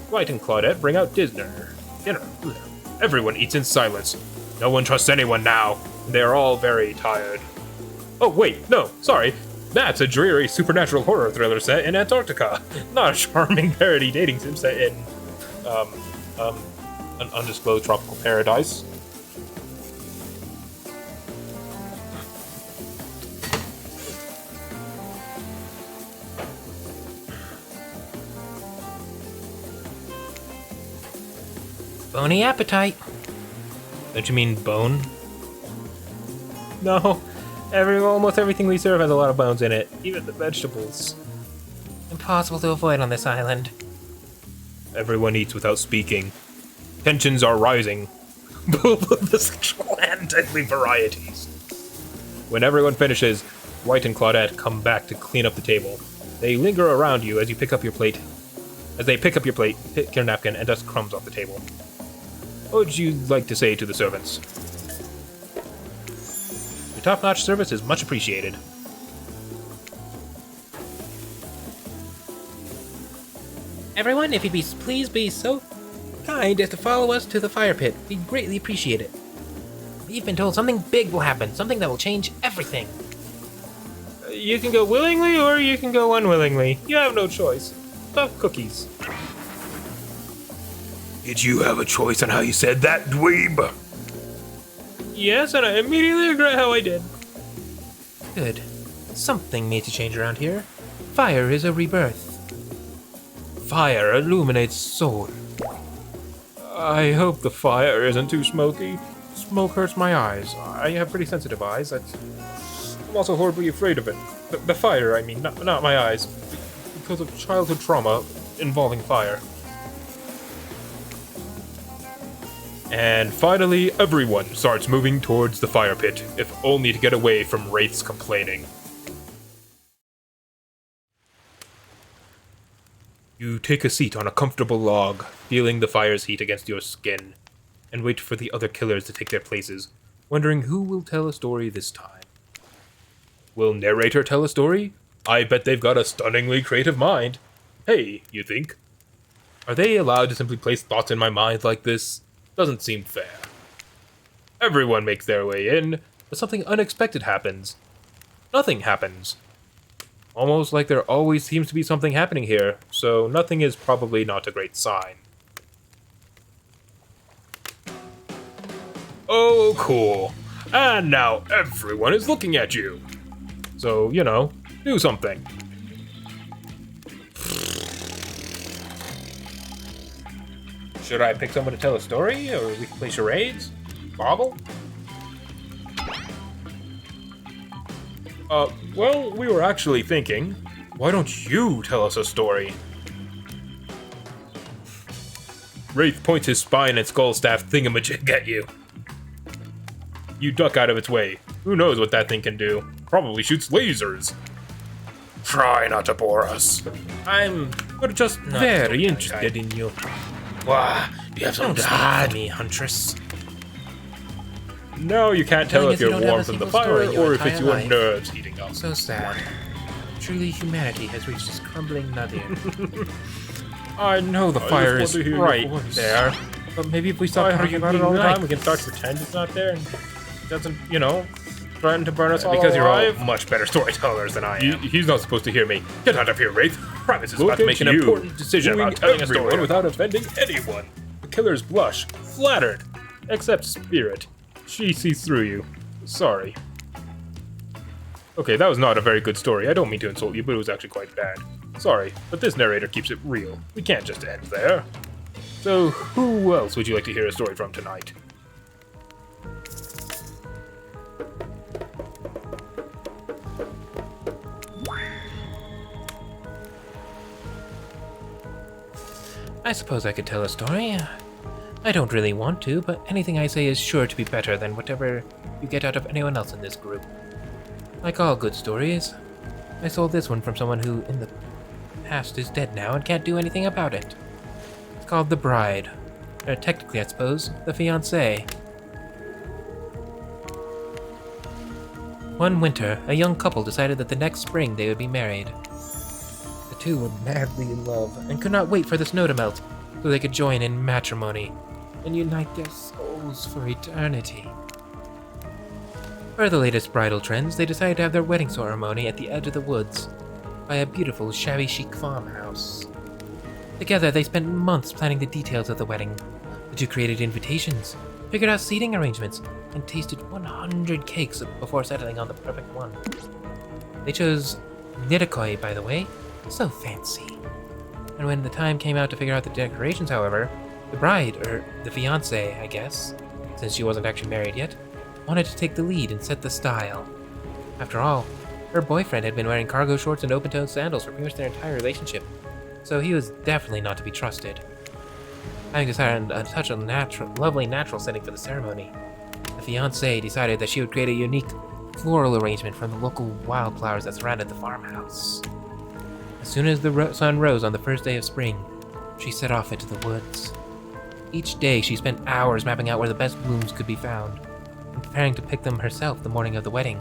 White and Claudette bring out dinner. Everyone eats in silence. No one trusts anyone now. They are all very tired. Oh wait, no, sorry. That's a dreary supernatural horror thriller set in Antarctica, not a charming parody dating sim set in an undisclosed tropical paradise. Bony appetite. Don't you mean bone? No, almost everything we serve has a lot of bones in it, even the vegetables. Impossible to avoid on this island. Everyone eats without speaking. Tensions are rising. Both of the sexual and deadly varieties. When everyone finishes, White and Claudette come back to clean up the table. They linger around you as you pick up your plate. As they pick up your plate, pick your napkin, and dust crumbs off the table. What would you like to say to the servants? Your top-notch service is much appreciated. Everyone, if you'd please be so kind as to follow us to the fire pit, we'd greatly appreciate it. We've been told something big will happen, something that will change everything. You can go willingly or you can go unwillingly. You have no choice. Tough cookies. Did you have a choice on how you said that, dweeb? Yes, and I immediately regret how I did. Good. Something needs to change around here. Fire is a rebirth. Fire illuminates soul. I hope the fire isn't too smoky. Smoke hurts my eyes. I have pretty sensitive eyes. I'm also horribly afraid of it. The fire, I mean, not my eyes. Because of childhood trauma involving fire. And finally, everyone starts moving towards the fire pit, if only to get away from Wraith's complaining. You take a seat on a comfortable log, feeling the fire's heat against your skin, and wait for the other killers to take their places, wondering who will tell a story this time. Will narrator tell a story? I bet they've got a stunningly creative mind. Hey, you think? Are they allowed to simply place thoughts in my mind like this? Doesn't seem fair. Everyone makes their way in, but something unexpected happens. Nothing happens. Almost like there always seems to be something happening here, so nothing is probably not a great sign. Oh, cool. And now everyone is looking at you. So, you know, do something. Should I pick someone to tell a story, or we can play charades? Boggle? Well, we were actually thinking, why don't you tell us a story? Wraith points his spine and skull staff thingamajig at you. You duck out of its way. Who knows what that thing can do? Probably shoots lasers. Try not to bore us. We're just very interested in you. Why? Do you have some Don't speak dad? for me, Huntress. No, you can't tell Telling if us you you're don't have warm a from the single story fire in your or if it's entire your life. nerves heating up. So sad. Truly, humanity has reached this crumbling nadir. I know the fire just is want to hear your right voice. there, but maybe if we stop Why are talking you about it all the being time, like we can start to pretend it's not there and it doesn't, you know, threatened to burn us all Because you're all alive? much better storytellers than I am. He's not supposed to hear me. Get out of here, Wraith. Primus is Look about to at make an you, important decision wooing about telling a everyone story. without offending anyone. The killers blush, flattered, except Spirit. She sees through you. Sorry. Okay, that was not a very good story. I don't mean to insult you, but it was actually quite bad. Sorry, but this narrator keeps it real. We can't just end there. So, who else would you like to hear a story from tonight? I suppose I could tell a story. I don't really want to, but anything I say is sure to be better than whatever you get out of anyone else in this group. Like all good stories, I sold this one from someone who, in the past, is dead now and can't do anything about it. It's called The Bride. Or technically, I suppose, the fiancé. One winter, a young couple decided that the next spring they would be married. The two were madly in love and could not wait for the snow to melt so they could join in matrimony and unite their souls for eternity. For the latest bridal trends, they decided to have their wedding ceremony at the edge of the woods by a beautiful shabby chic farmhouse. Together, they spent months planning the details of the wedding. The two created invitations, figured out seating arrangements, and tasted 100 cakes before settling on the perfect one. They chose Nirakoi, by the way, so fancy. And when the time came out to figure out the decorations, however, the bride, or the fiancé, I guess, since she wasn't actually married yet, wanted to take the lead and set the style. After all, her boyfriend had been wearing cargo shorts and open-toed sandals for pretty much their entire relationship, so he was definitely not to be trusted. Having decided on such a lovely natural setting for the ceremony, the fiancée decided that she would create a unique floral arrangement from the local wildflowers that surrounded the farmhouse. As soon as the sun rose on the first day of spring, she set off into the woods. Each day, she spent hours mapping out where the best blooms could be found, and preparing to pick them herself the morning of the wedding,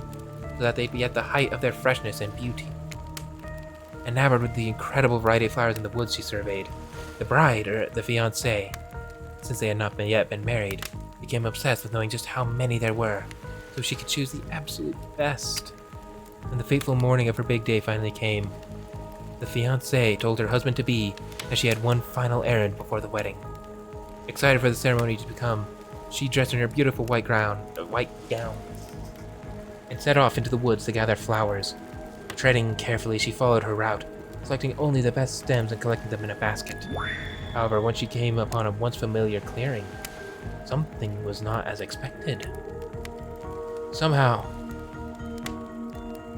so that they'd be at the height of their freshness and beauty. Enamored with the incredible variety of flowers in the woods she surveyed, the bride, or the fiancé, since they had not yet been married, became obsessed with knowing just how many there were, so she could choose the absolute best. When the fateful morning of her big day finally came, the fiancé told her husband-to-be that she had one final errand before the wedding. Excited for the ceremony to come, she dressed in her beautiful white gown, and set off into the woods to gather flowers. Treading carefully, she followed her route, selecting only the best stems and collecting them in a basket. However, when she came upon a once familiar clearing, something was not as expected. Somehow,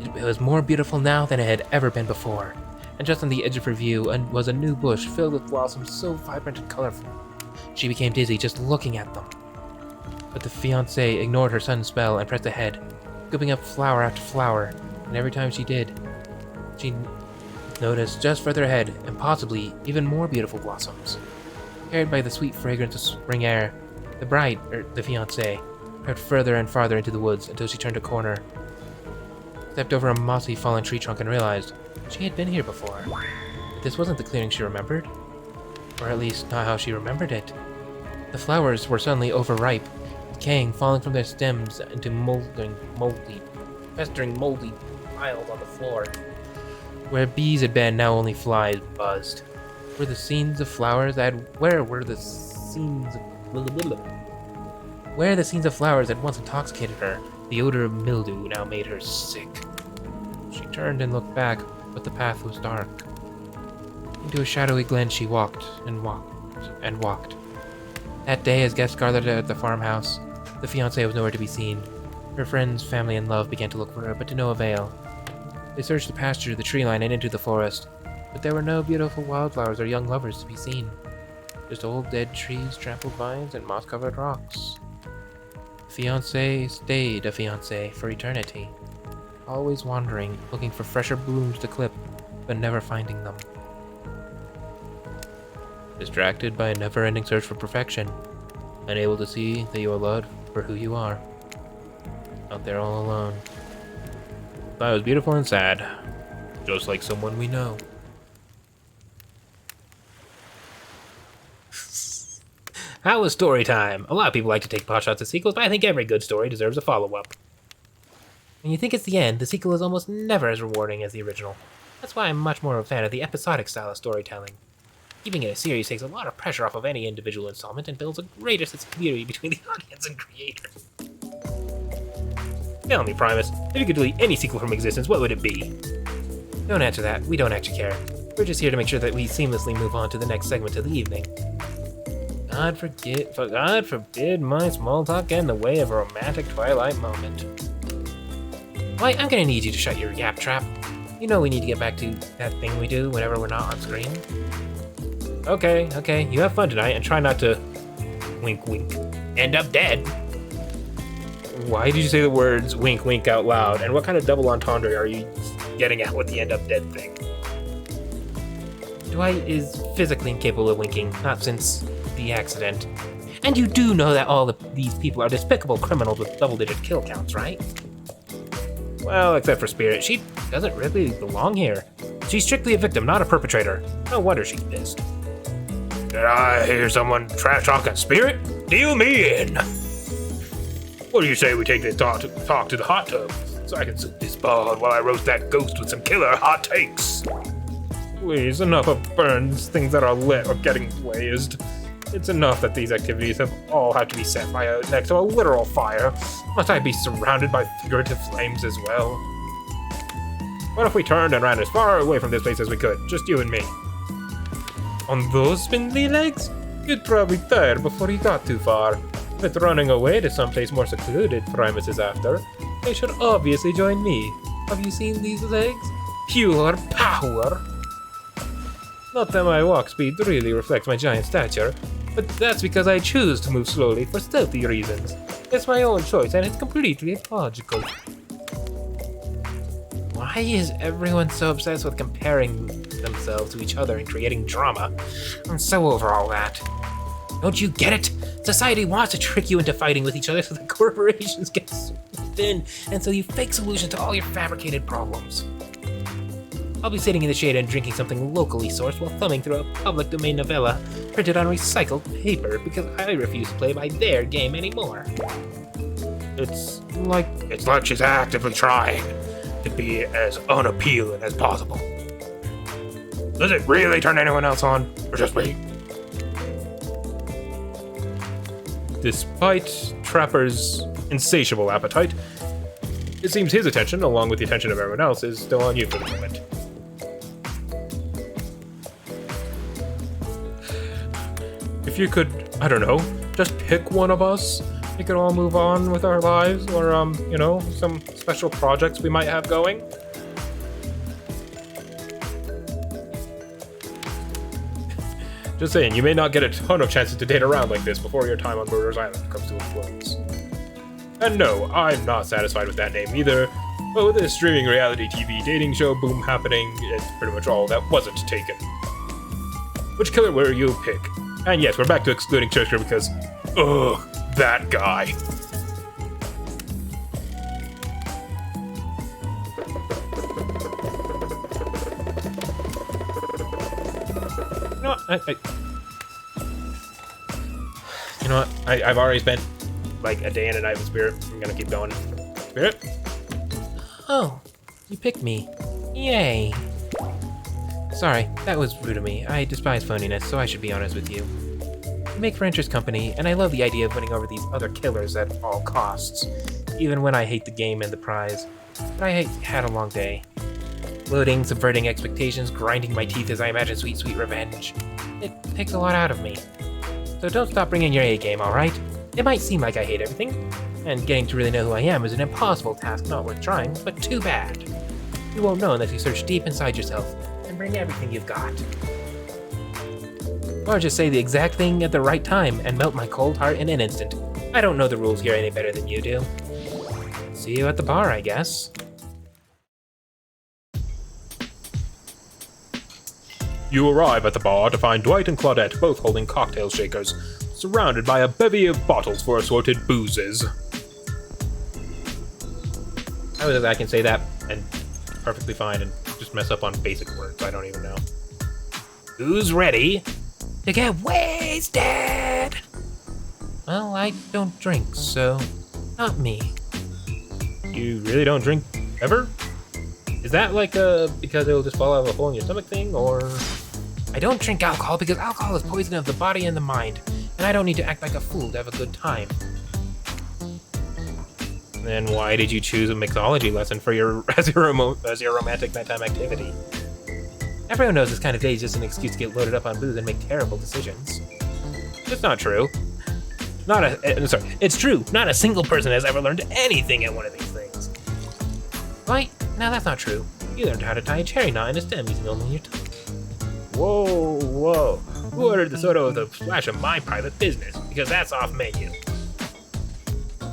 it was more beautiful now than it had ever been before, and just on the edge of her view was a new bush filled with blossoms so vibrant and colorful. She became dizzy just looking at them. But the fiancé ignored her sudden spell and pressed ahead, scooping up flower after flower, and every time she did, she noticed just further ahead, and possibly even more beautiful blossoms. Carried by the sweet fragrance of spring air, the bride, or the fiancé, crept further and farther into the woods until she turned a corner, stepped over a mossy fallen tree trunk and realized she had been here before. But this wasn't the clearing she remembered, or at least not how she remembered it. The flowers were suddenly overripe, decaying, falling from their stems into festering moldy piles on the floor. Where bees had been, now only flies buzzed. Where the scenes of flowers had once intoxicated her, the odor of mildew now made her sick. She turned and looked back, but the path was dark. Into a shadowy glen she walked and walked and walked. That day, as guests gathered at the farmhouse, the fiancé was nowhere to be seen. Her friends, family, and love began to look for her, but to no avail. They searched the pasture, the tree line, and into the forest, but there were no beautiful wildflowers or young lovers to be seen. Just old dead trees, trampled vines, and moss-covered rocks. The fiancé stayed a fiancé for eternity, always wandering, looking for fresher blooms to clip, but never finding them. Distracted by a never-ending search for perfection, unable to see that you are loved for who you are. Out there all alone. That was beautiful and sad, just like someone we know. How was story time? A lot of people like to take pot shots at sequels, but I think every good story deserves a follow-up. When you think it's the end, the sequel is almost never as rewarding as the original. That's why I'm much more of a fan of the episodic style of storytelling. Keeping it a series takes a lot of pressure off of any individual installment and builds a greater sense of community between the audience and creator. Tell me, Primus, if you could delete any sequel from existence, what would it be? Don't answer that. We don't actually care. We're just here to make sure that we seamlessly move on to the next segment of the evening. God forbid my small talk get in the way of a romantic twilight moment. Why, I'm gonna need you to shut your yap trap. You know we need to get back to that thing we do whenever we're not on screen. Okay, you have fun tonight and try not to wink wink. End up dead. Why did you say the words wink wink out loud, and what kind of double entendre are you getting at with the end up dead thing? Dwight is physically incapable of winking, not since the accident. And you do know that all of these people are despicable criminals with double-digit kill counts, right? Well, except for Spirit, she doesn't really belong here. She's strictly a victim, not a perpetrator. No wonder she's pissed. Did I hear someone trash talking Spirit? Deal me in! What do you say we take this talk to the hot tub, so I can soak this bald while I roast that ghost with some killer hot takes? Please, enough of burns. Things that are lit or getting blazed. It's enough that these activities have all had to be set next to a literal fire. Must I be surrounded by figurative flames as well? What if we turned and ran as far away from this place as we could, just you and me? On those spindly legs? You'd probably tire before you got too far. With running away to someplace more secluded Primus is after, they should obviously join me. Have you seen these legs? Pure power! Not that my walk speed really reflects my giant stature, but that's because I choose to move slowly for stealthy reasons. It's my own choice and it's completely logical. Why is everyone so obsessed with comparing themselves to each other and creating drama? I'm so over all that. Don't you get it? Society wants to trick you into fighting with each other so the corporations get swooped in and so you fake solutions to all your fabricated problems. I'll be sitting in the shade and drinking something locally sourced while thumbing through a public domain novella printed on recycled paper because I refuse to play by their game anymore. It's like she's actively trying to be as unappealing as possible. Does it really turn anyone else on, or just me? Despite Trapper's insatiable appetite, it seems his attention, along with the attention of everyone else, is still on you for the moment. If you could, I don't know, just pick one of us, we could all move on with our lives, or, some special projects we might have going. Just saying, you may not get a ton of chances to date around like this before your time on Murder's Island comes to a close. And no, I'm not satisfied with that name either, but with this streaming reality TV dating show boom happening, it's pretty much all that wasn't taken. Which killer will you pick? And yes, we're back to excluding Churcher because, ugh, that guy. You know what? I've already spent like a day and a night with Spirit. I'm gonna keep going. Spirit? Oh, you picked me. Yay. Sorry, that was rude of me. I despise phoniness, so I should be honest with you. You make for interest company, and I love the idea of winning over these other killers at all costs, even when I hate the game and the prize. But I had a long day. Loading, subverting expectations, grinding my teeth as I imagine sweet, sweet revenge. It takes a lot out of me. So don't stop bringing your A-game, alright? It might seem like I hate everything, and getting to really know who I am is an impossible task not worth trying, but too bad. You won't know unless you search deep inside yourself and bring everything you've got. Or just say the exact thing at the right time and melt my cold heart in an instant. I don't know the rules here any better than you do. See you at the bar, I guess. You arrive at the bar to find Dwight and Claudette both holding cocktail shakers, surrounded by a bevy of bottles for assorted boozes. I can say that and perfectly fine and just mess up on basic words I don't even know. Who's ready to get wasted? Well, I don't drink, so not me. You really don't drink ever? Is that like because it'll just fall out of a hole in your stomach thing, or? I don't drink alcohol because alcohol is poison of the body and the mind, and I don't need to act like a fool to have a good time. Then why did you choose a mixology lesson for your as your romantic nighttime activity? Everyone knows this kind of day is just an excuse to get loaded up on booze and make terrible decisions. It's not true. It's true. Not a single person has ever learned anything at one of these things. Right? Now that's not true. You learned how to tie a cherry knot in a stem using only your tongue. Whoa. Who ordered the soda with a splash of my private business? Because that's off menu.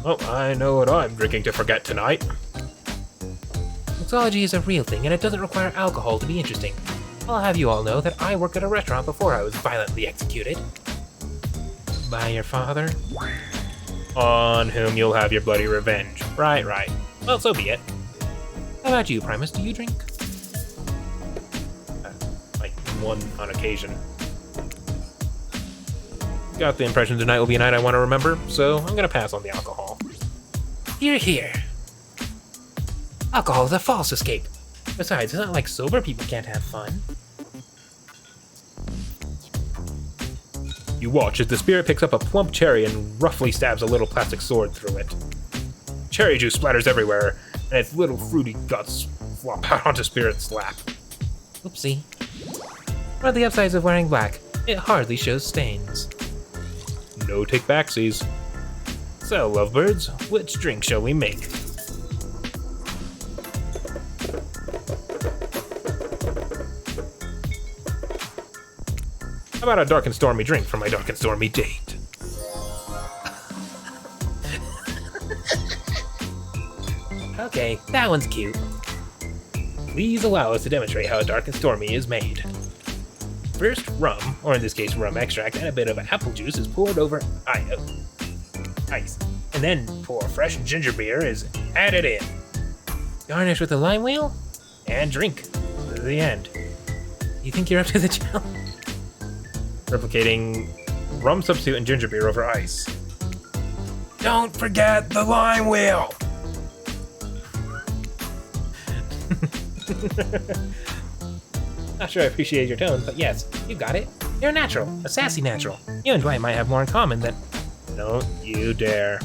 Oh, I know what I'm drinking to forget tonight. Mixology is a real thing, and it doesn't require alcohol to be interesting. I'll have you all know that I worked at a restaurant before I was violently executed. By your father? On whom you'll have your bloody revenge. Right. Well, so be it. How about you, Primus? Do you drink? Like, one on occasion. Got the impression tonight will be a night I want to remember, so I'm gonna pass on the alcohol. Hear, hear. Alcohol is a false escape. Besides, it's not like sober people can't have fun. You watch as the spirit picks up a plump cherry and roughly stabs a little plastic sword through it. Cherry juice splatters everywhere, and its little fruity guts flop out onto Spirit's lap. Oopsie. What are the upsides of wearing black? It hardly shows stains. No take backsies. So, lovebirds, which drink shall we make? How about a dark and stormy drink for my dark and stormy date? Okay, that one's cute. Please allow us to demonstrate how a dark and stormy is made. First, rum, or in this case rum extract, and a bit of apple juice is poured over ice. And then pour fresh ginger beer is added in. Garnish with a lime wheel? And drink. The end. You think you're up to the challenge? Replicating rum substitute and ginger beer over ice. Don't forget the lime wheel! Not sure I appreciate your tone, but yes, you got it. You're a natural, a sassy natural. You and Dwight might have more in common than... Don't you dare.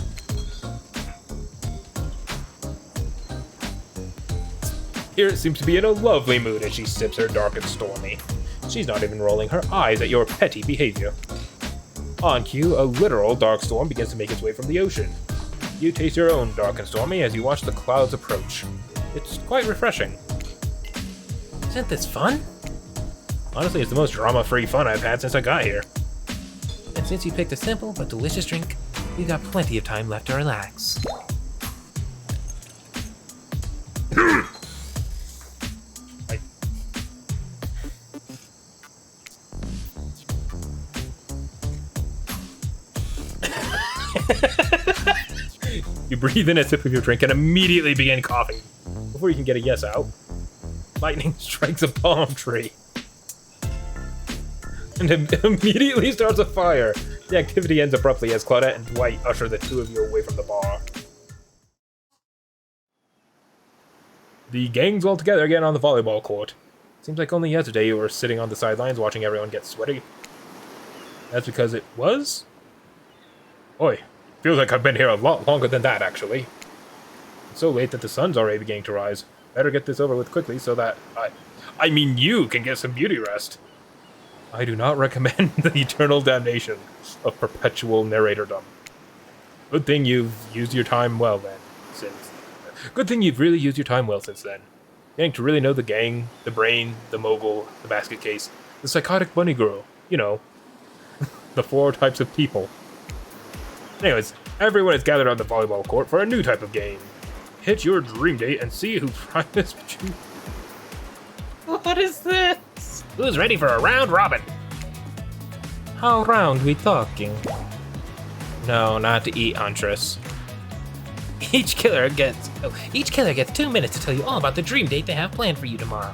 Spirit seems to be in a lovely mood as she sips her dark and stormy. She's not even rolling her eyes at your petty behavior. On cue, a literal dark storm begins to make its way from the ocean. You taste your own dark and stormy as you watch the clouds approach. It's quite refreshing. Isn't this fun? Honestly, it's the most drama-free fun I've had since I got here. And since you picked a simple but delicious drink, we've got plenty of time left to relax. You breathe in a sip of your drink and immediately begin coughing. Before you can get a yes out, lightning strikes a palm tree. And immediately starts a fire. The activity ends abruptly as Claudette and Dwight usher the two of you away from the bar. The gang's all together again on the volleyball court. Seems like only yesterday you were sitting on the sidelines watching everyone get sweaty. That's because it was? Oi, feels like I've been here a lot longer than that, actually. It's so late that the sun's already beginning to rise. Better get this over with quickly so that I mean you can get some beauty rest. I do not recommend the eternal damnation of perpetual narratordom. Good thing you've used your time well then. Good thing you've really used your time well since then. Getting to really know the gang, the brain, the mogul, the basket case, the psychotic bunny girl, you know. The 4 types of people. Anyways, everyone is gathered on the volleyball court for a new type of game. Hit your dream date and see who Primus... What is this? Who's ready for a round robin? How round we talking? No, not to eat, Huntress. Each killer gets 2 minutes to tell you all about the dream date they have planned for you tomorrow.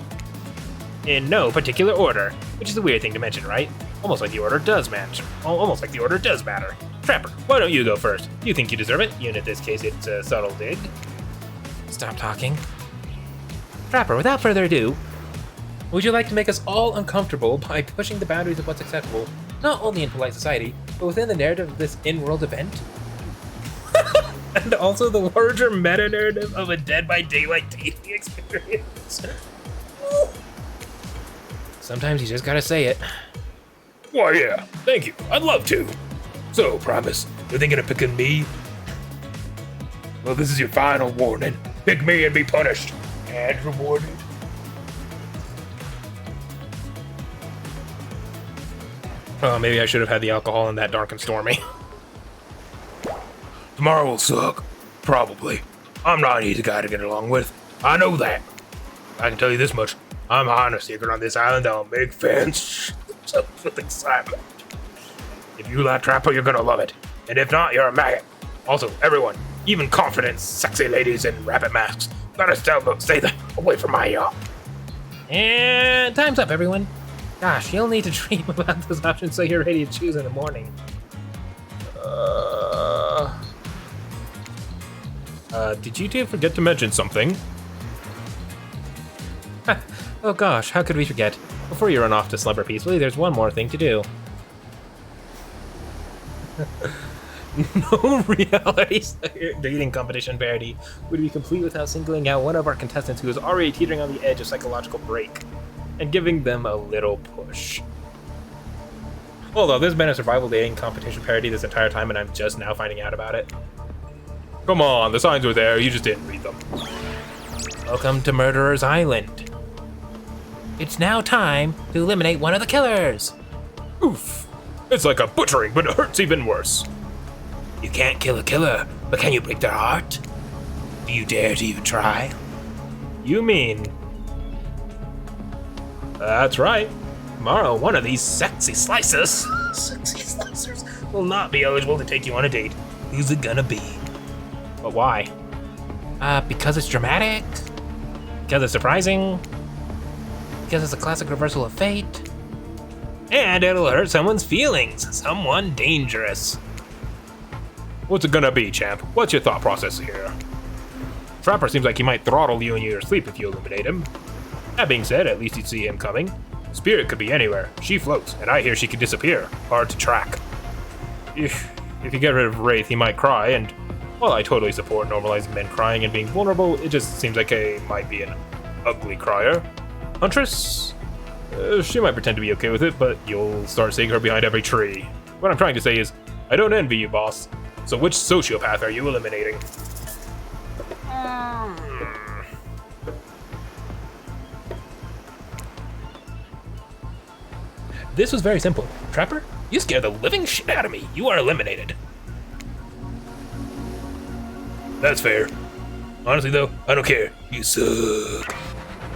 In no particular order, which is a weird thing to mention, right? Almost like the order does matter. Almost like the order does matter. Trapper, why don't you go first? You think you deserve it, and in this case it's a subtle dig. Stop talking. Trapper, without further ado, would you like to make us all uncomfortable by pushing the boundaries of what's acceptable, not only in polite society, but within the narrative of this in-world event? And also the larger meta-narrative of a Dead by Daylight dating experience. Sometimes you just gotta say it. Why, yeah, thank you. I'd love to. So, Promise, you're thinking of picking me? Well, this is your final warning. Pick me and be punished. And rewarded. Oh, maybe I should have had the alcohol in that dark and stormy. Tomorrow will suck. Probably. I'm not an easy guy to get along with. I know that. I can tell you this much. I'm high on a secret on this island that'll make fans with excitement. If you like Trapper, you're gonna love it. And if not, you're a maggot. Also, everyone, even confident, sexy ladies in rabbit masks, better stay them away from my yacht. And time's up, everyone. Gosh, you'll need to dream about those options so you're ready to choose in the morning. Did you two forget to mention something? Oh gosh, how could we forget? Before you run off to slumber peacefully, there's one more thing to do. No reality dating competition parody would be complete without singling out one of our contestants who is already teetering on the edge of psychological break and giving them a little push. Although there's been a survival dating competition parody this entire time and I'm just now finding out about it. Come on, the signs were there, you just didn't read them. Welcome to Murderer's Island. It's now time to eliminate one of the killers. Oof. It's like a butchering, but it hurts even worse. You can't kill a killer, but can you break their heart? Do you dare to even try? You mean... That's right. Tomorrow, one of these sexy slicers will not be eligible to take you on a date. Who's it gonna be? But why? Because it's dramatic. Because it's surprising. Because it's a classic reversal of fate. And it'll hurt someone's feelings. Someone dangerous. What's it gonna be, champ? What's your thought process here? Trapper seems like he might throttle you in your sleep if you eliminate him. That being said, at least you'd see him coming. Spirit could be anywhere. She floats, and I hear she could disappear. Hard to track. If you get rid of Wraith, he might cry, and while I totally support normalizing men crying and being vulnerable, it just seems like he might be an ugly crier. Huntress? She might pretend to be okay with it, but you'll start seeing her behind every tree. What I'm trying to say is, I don't envy you, boss. So which sociopath are you eliminating? This was very simple. Trapper, you scared the living shit out of me. You are eliminated. That's fair. Honestly, though, I don't care. You suck.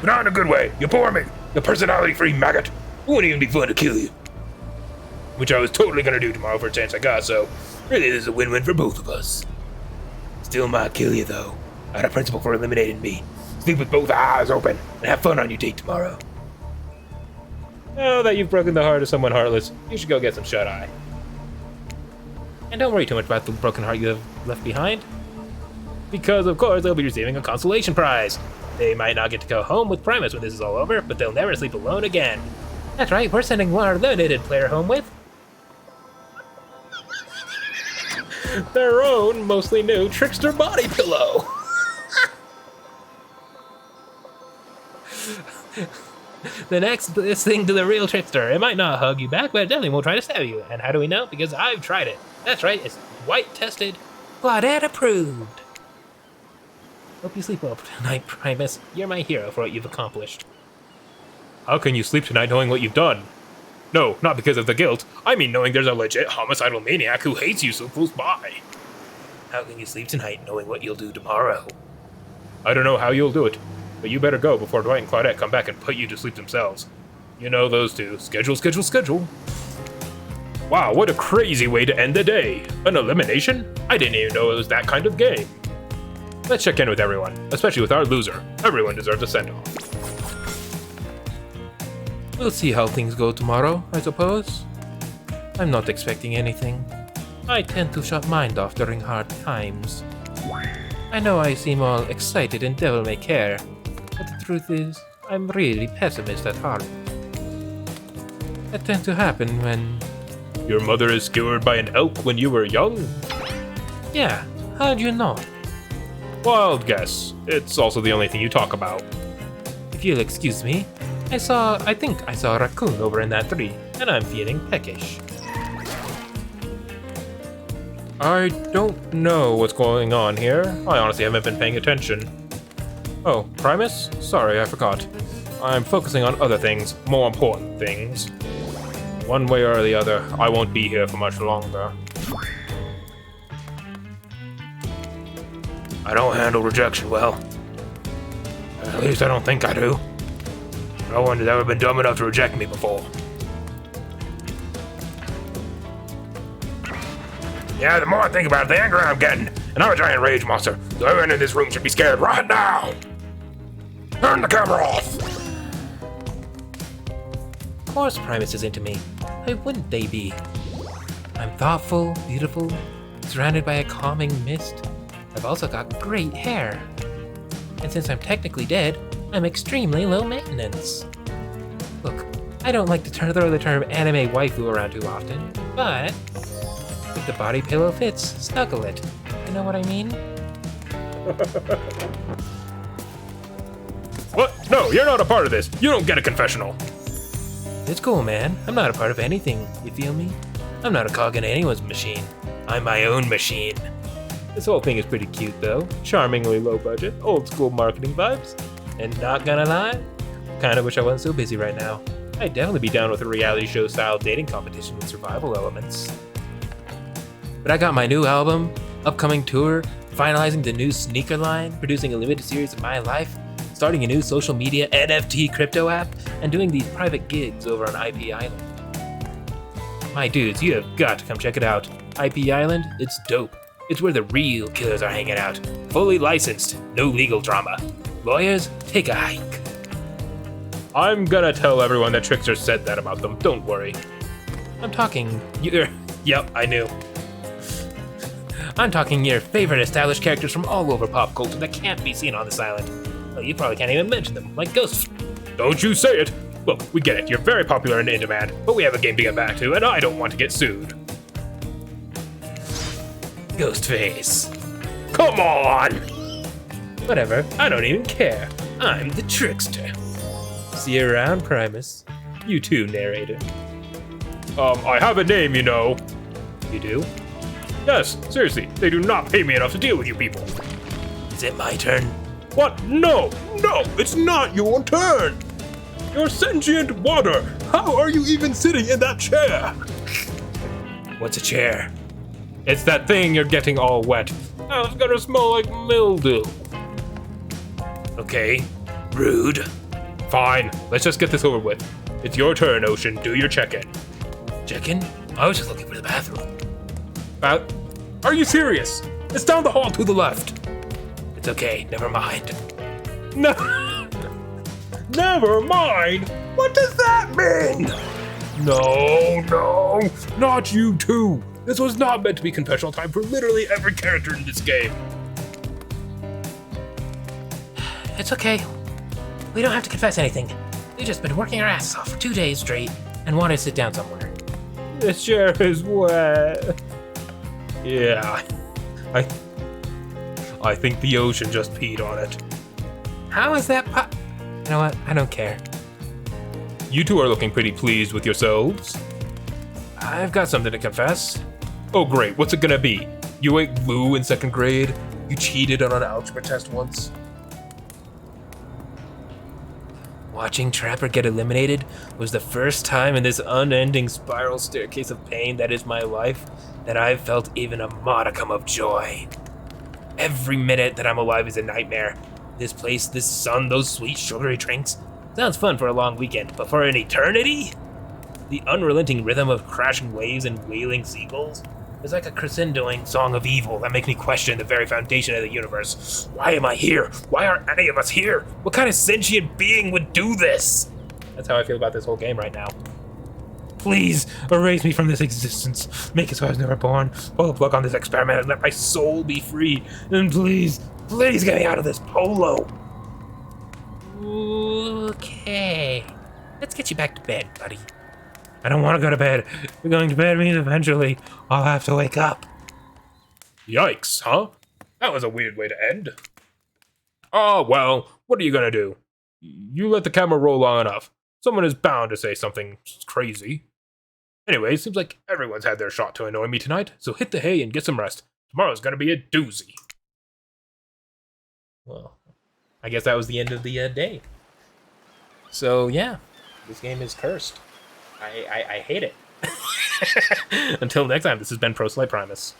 But not in a good way. You bore me. The personality-free maggot. It wouldn't even be fun to kill you. Which I was totally gonna do tomorrow for a chance I got, so really this is a win-win for both of us. Still might kill you, though. Out of principle for eliminating me. Sleep with both eyes open and have fun on your date tomorrow. Now that you've broken the heart of someone heartless, you should go get some shut-eye. And don't worry too much about the broken heart you have left behind. Because, of course, they'll be receiving a consolation prize. They might not get to go home with Primus when this is all over, but they'll never sleep alone again. That's right, we're sending our eliminated player home with their own, mostly new, trickster body pillow. the next best thing to the real trickster. It might not hug you back, but it definitely won't try to stab you. And how do we know? Because I've tried it. That's right, it's white tested, Claudette approved. Hope you sleep well tonight, Primus. You're my hero for what you've accomplished. How can you sleep tonight knowing what you've done? No, not because of the guilt. I mean knowing there's a legit homicidal maniac who hates you so close by. How can you sleep tonight knowing what you'll do tomorrow? I don't know how you'll do it, but you better go before Dwight and Claudette come back and put you to sleep themselves. You know those two. Schedule, schedule, schedule. Wow, what a crazy way to end the day. An elimination? I didn't even know it was that kind of game. Let's check in with everyone, especially with our loser. Everyone deserves a send-off. We'll see how things go tomorrow, I suppose. I'm not expecting anything. I tend to shut mind off during hard times. I know I seem all excited and devil-may-care, but the truth is, I'm really pessimist at heart. That tends to happen when... Your mother is skewered by an elk when you were young? Yeah, how'd you know? Wild guess. It's also the only thing you talk about. If you'll excuse me, I think I saw a raccoon over in that tree, and I'm feeling peckish. I don't know what's going on here. I honestly haven't been paying attention. Oh, Primus? Sorry, I forgot. I'm focusing on other things, more important things. One way or the other, I won't be here for much longer. I don't handle rejection well. At least I don't think I do. No one has ever been dumb enough to reject me before. Yeah, the more I think about it, the angrier I'm getting. And I'm a giant rage monster, so everyone in this room should be scared right now! Turn the camera off! Of course Primus is into me. Why wouldn't they be? I'm thoughtful, beautiful, surrounded by a calming mist. I've also got great hair. And since I'm technically dead, I'm extremely low maintenance. Look, I don't like to throw the term anime waifu around too often, but if the body pillow fits, snuggle it. You know what I mean? What? No, you're not a part of this. You don't get a confessional. It's cool, man. I'm not a part of anything, you feel me? I'm not a cog in anyone's machine. I'm my own machine. This whole thing is pretty cute, though. Charmingly low budget, old school marketing vibes. And not gonna lie, kinda wish I wasn't so busy right now. I'd definitely be down with a reality show style dating competition with survival elements. But I got my new album, upcoming tour, finalizing the new sneaker line, producing a limited series of my life, starting a new social media NFT crypto app, and doing these private gigs over on IP Island. My dudes, you have got to come check it out. IP Island, it's dope. It's where the real killers are hanging out. Fully licensed, no legal drama. Lawyers, take a hike. I'm gonna tell everyone that Trickster said that about them, don't worry. I'm talking Yep, I knew. I'm talking your favorite established characters from all over pop culture that can't be seen on this island. Well, you probably can't even mention them, like Ghost. Don't you say it! Look, we get it, you're very popular and in demand, but we have a game to get back to, and I don't want to get sued. Ghostface. Come on! Whatever, I don't even care. I'm the Trickster. See you around, Primus. You too, narrator. I have a name, you know. You do? Yes, seriously, they do not pay me enough to deal with you people. Is it my turn? What? No, it's not your turn! You're sentient water! How are you even sitting in that chair? What's a chair? It's that thing you're getting all wet. Now it's gonna smell like mildew. Okay, rude. Fine, let's just get this over with. It's your turn, Ocean. Do your check-in. Check-in? I was just looking for the bathroom. Are you serious? It's down the hall to the left. It's okay, never mind. No. Never mind? What does that mean? No, not you too. This was not meant to be confessional time for literally every character in this game. It's okay. We don't have to confess anything. We've just been working our asses off for 2 days straight and wanted to sit down somewhere. This chair is wet. Yeah, I think the ocean just peed on it. How is that You know what? I don't care. You two are looking pretty pleased with yourselves. I've got something to confess. Oh great, what's it gonna be? You ate glue in 2nd grade? You cheated on an algebra test once? Watching Trapper get eliminated was the first time in this unending spiral staircase of pain that is my life that I've felt even a modicum of joy. Every minute that I'm alive is a nightmare. This place, this sun, those sweet sugary drinks. Sounds fun for a long weekend, but for an eternity? The unrelenting rhythm of crashing waves and wailing seagulls is like a crescendoing song of evil that makes me question the very foundation of the universe. Why am I here? Why aren't any of us here? What kind of sentient being would do this? That's how I feel about this whole game right now. Please erase me from this existence. Make it so I was never born. Pull the plug on this experiment and let my soul be free. And please, please get me out of this polo. Okay. Let's get you back to bed, buddy. I don't want to go to bed. Going to bed means eventually I'll have to wake up. Yikes, huh? That was a weird way to end. Oh, well, what are you gonna do? You let the camera roll long enough. Someone is bound to say something crazy. Anyway, it seems like everyone's had their shot to annoy me tonight, so hit the hay and get some rest. Tomorrow's gonna be a doozy. Well, I guess that was the end of the day. So, yeah, this game is cursed. I hate it. Until next time, this has been ProSlight Primus.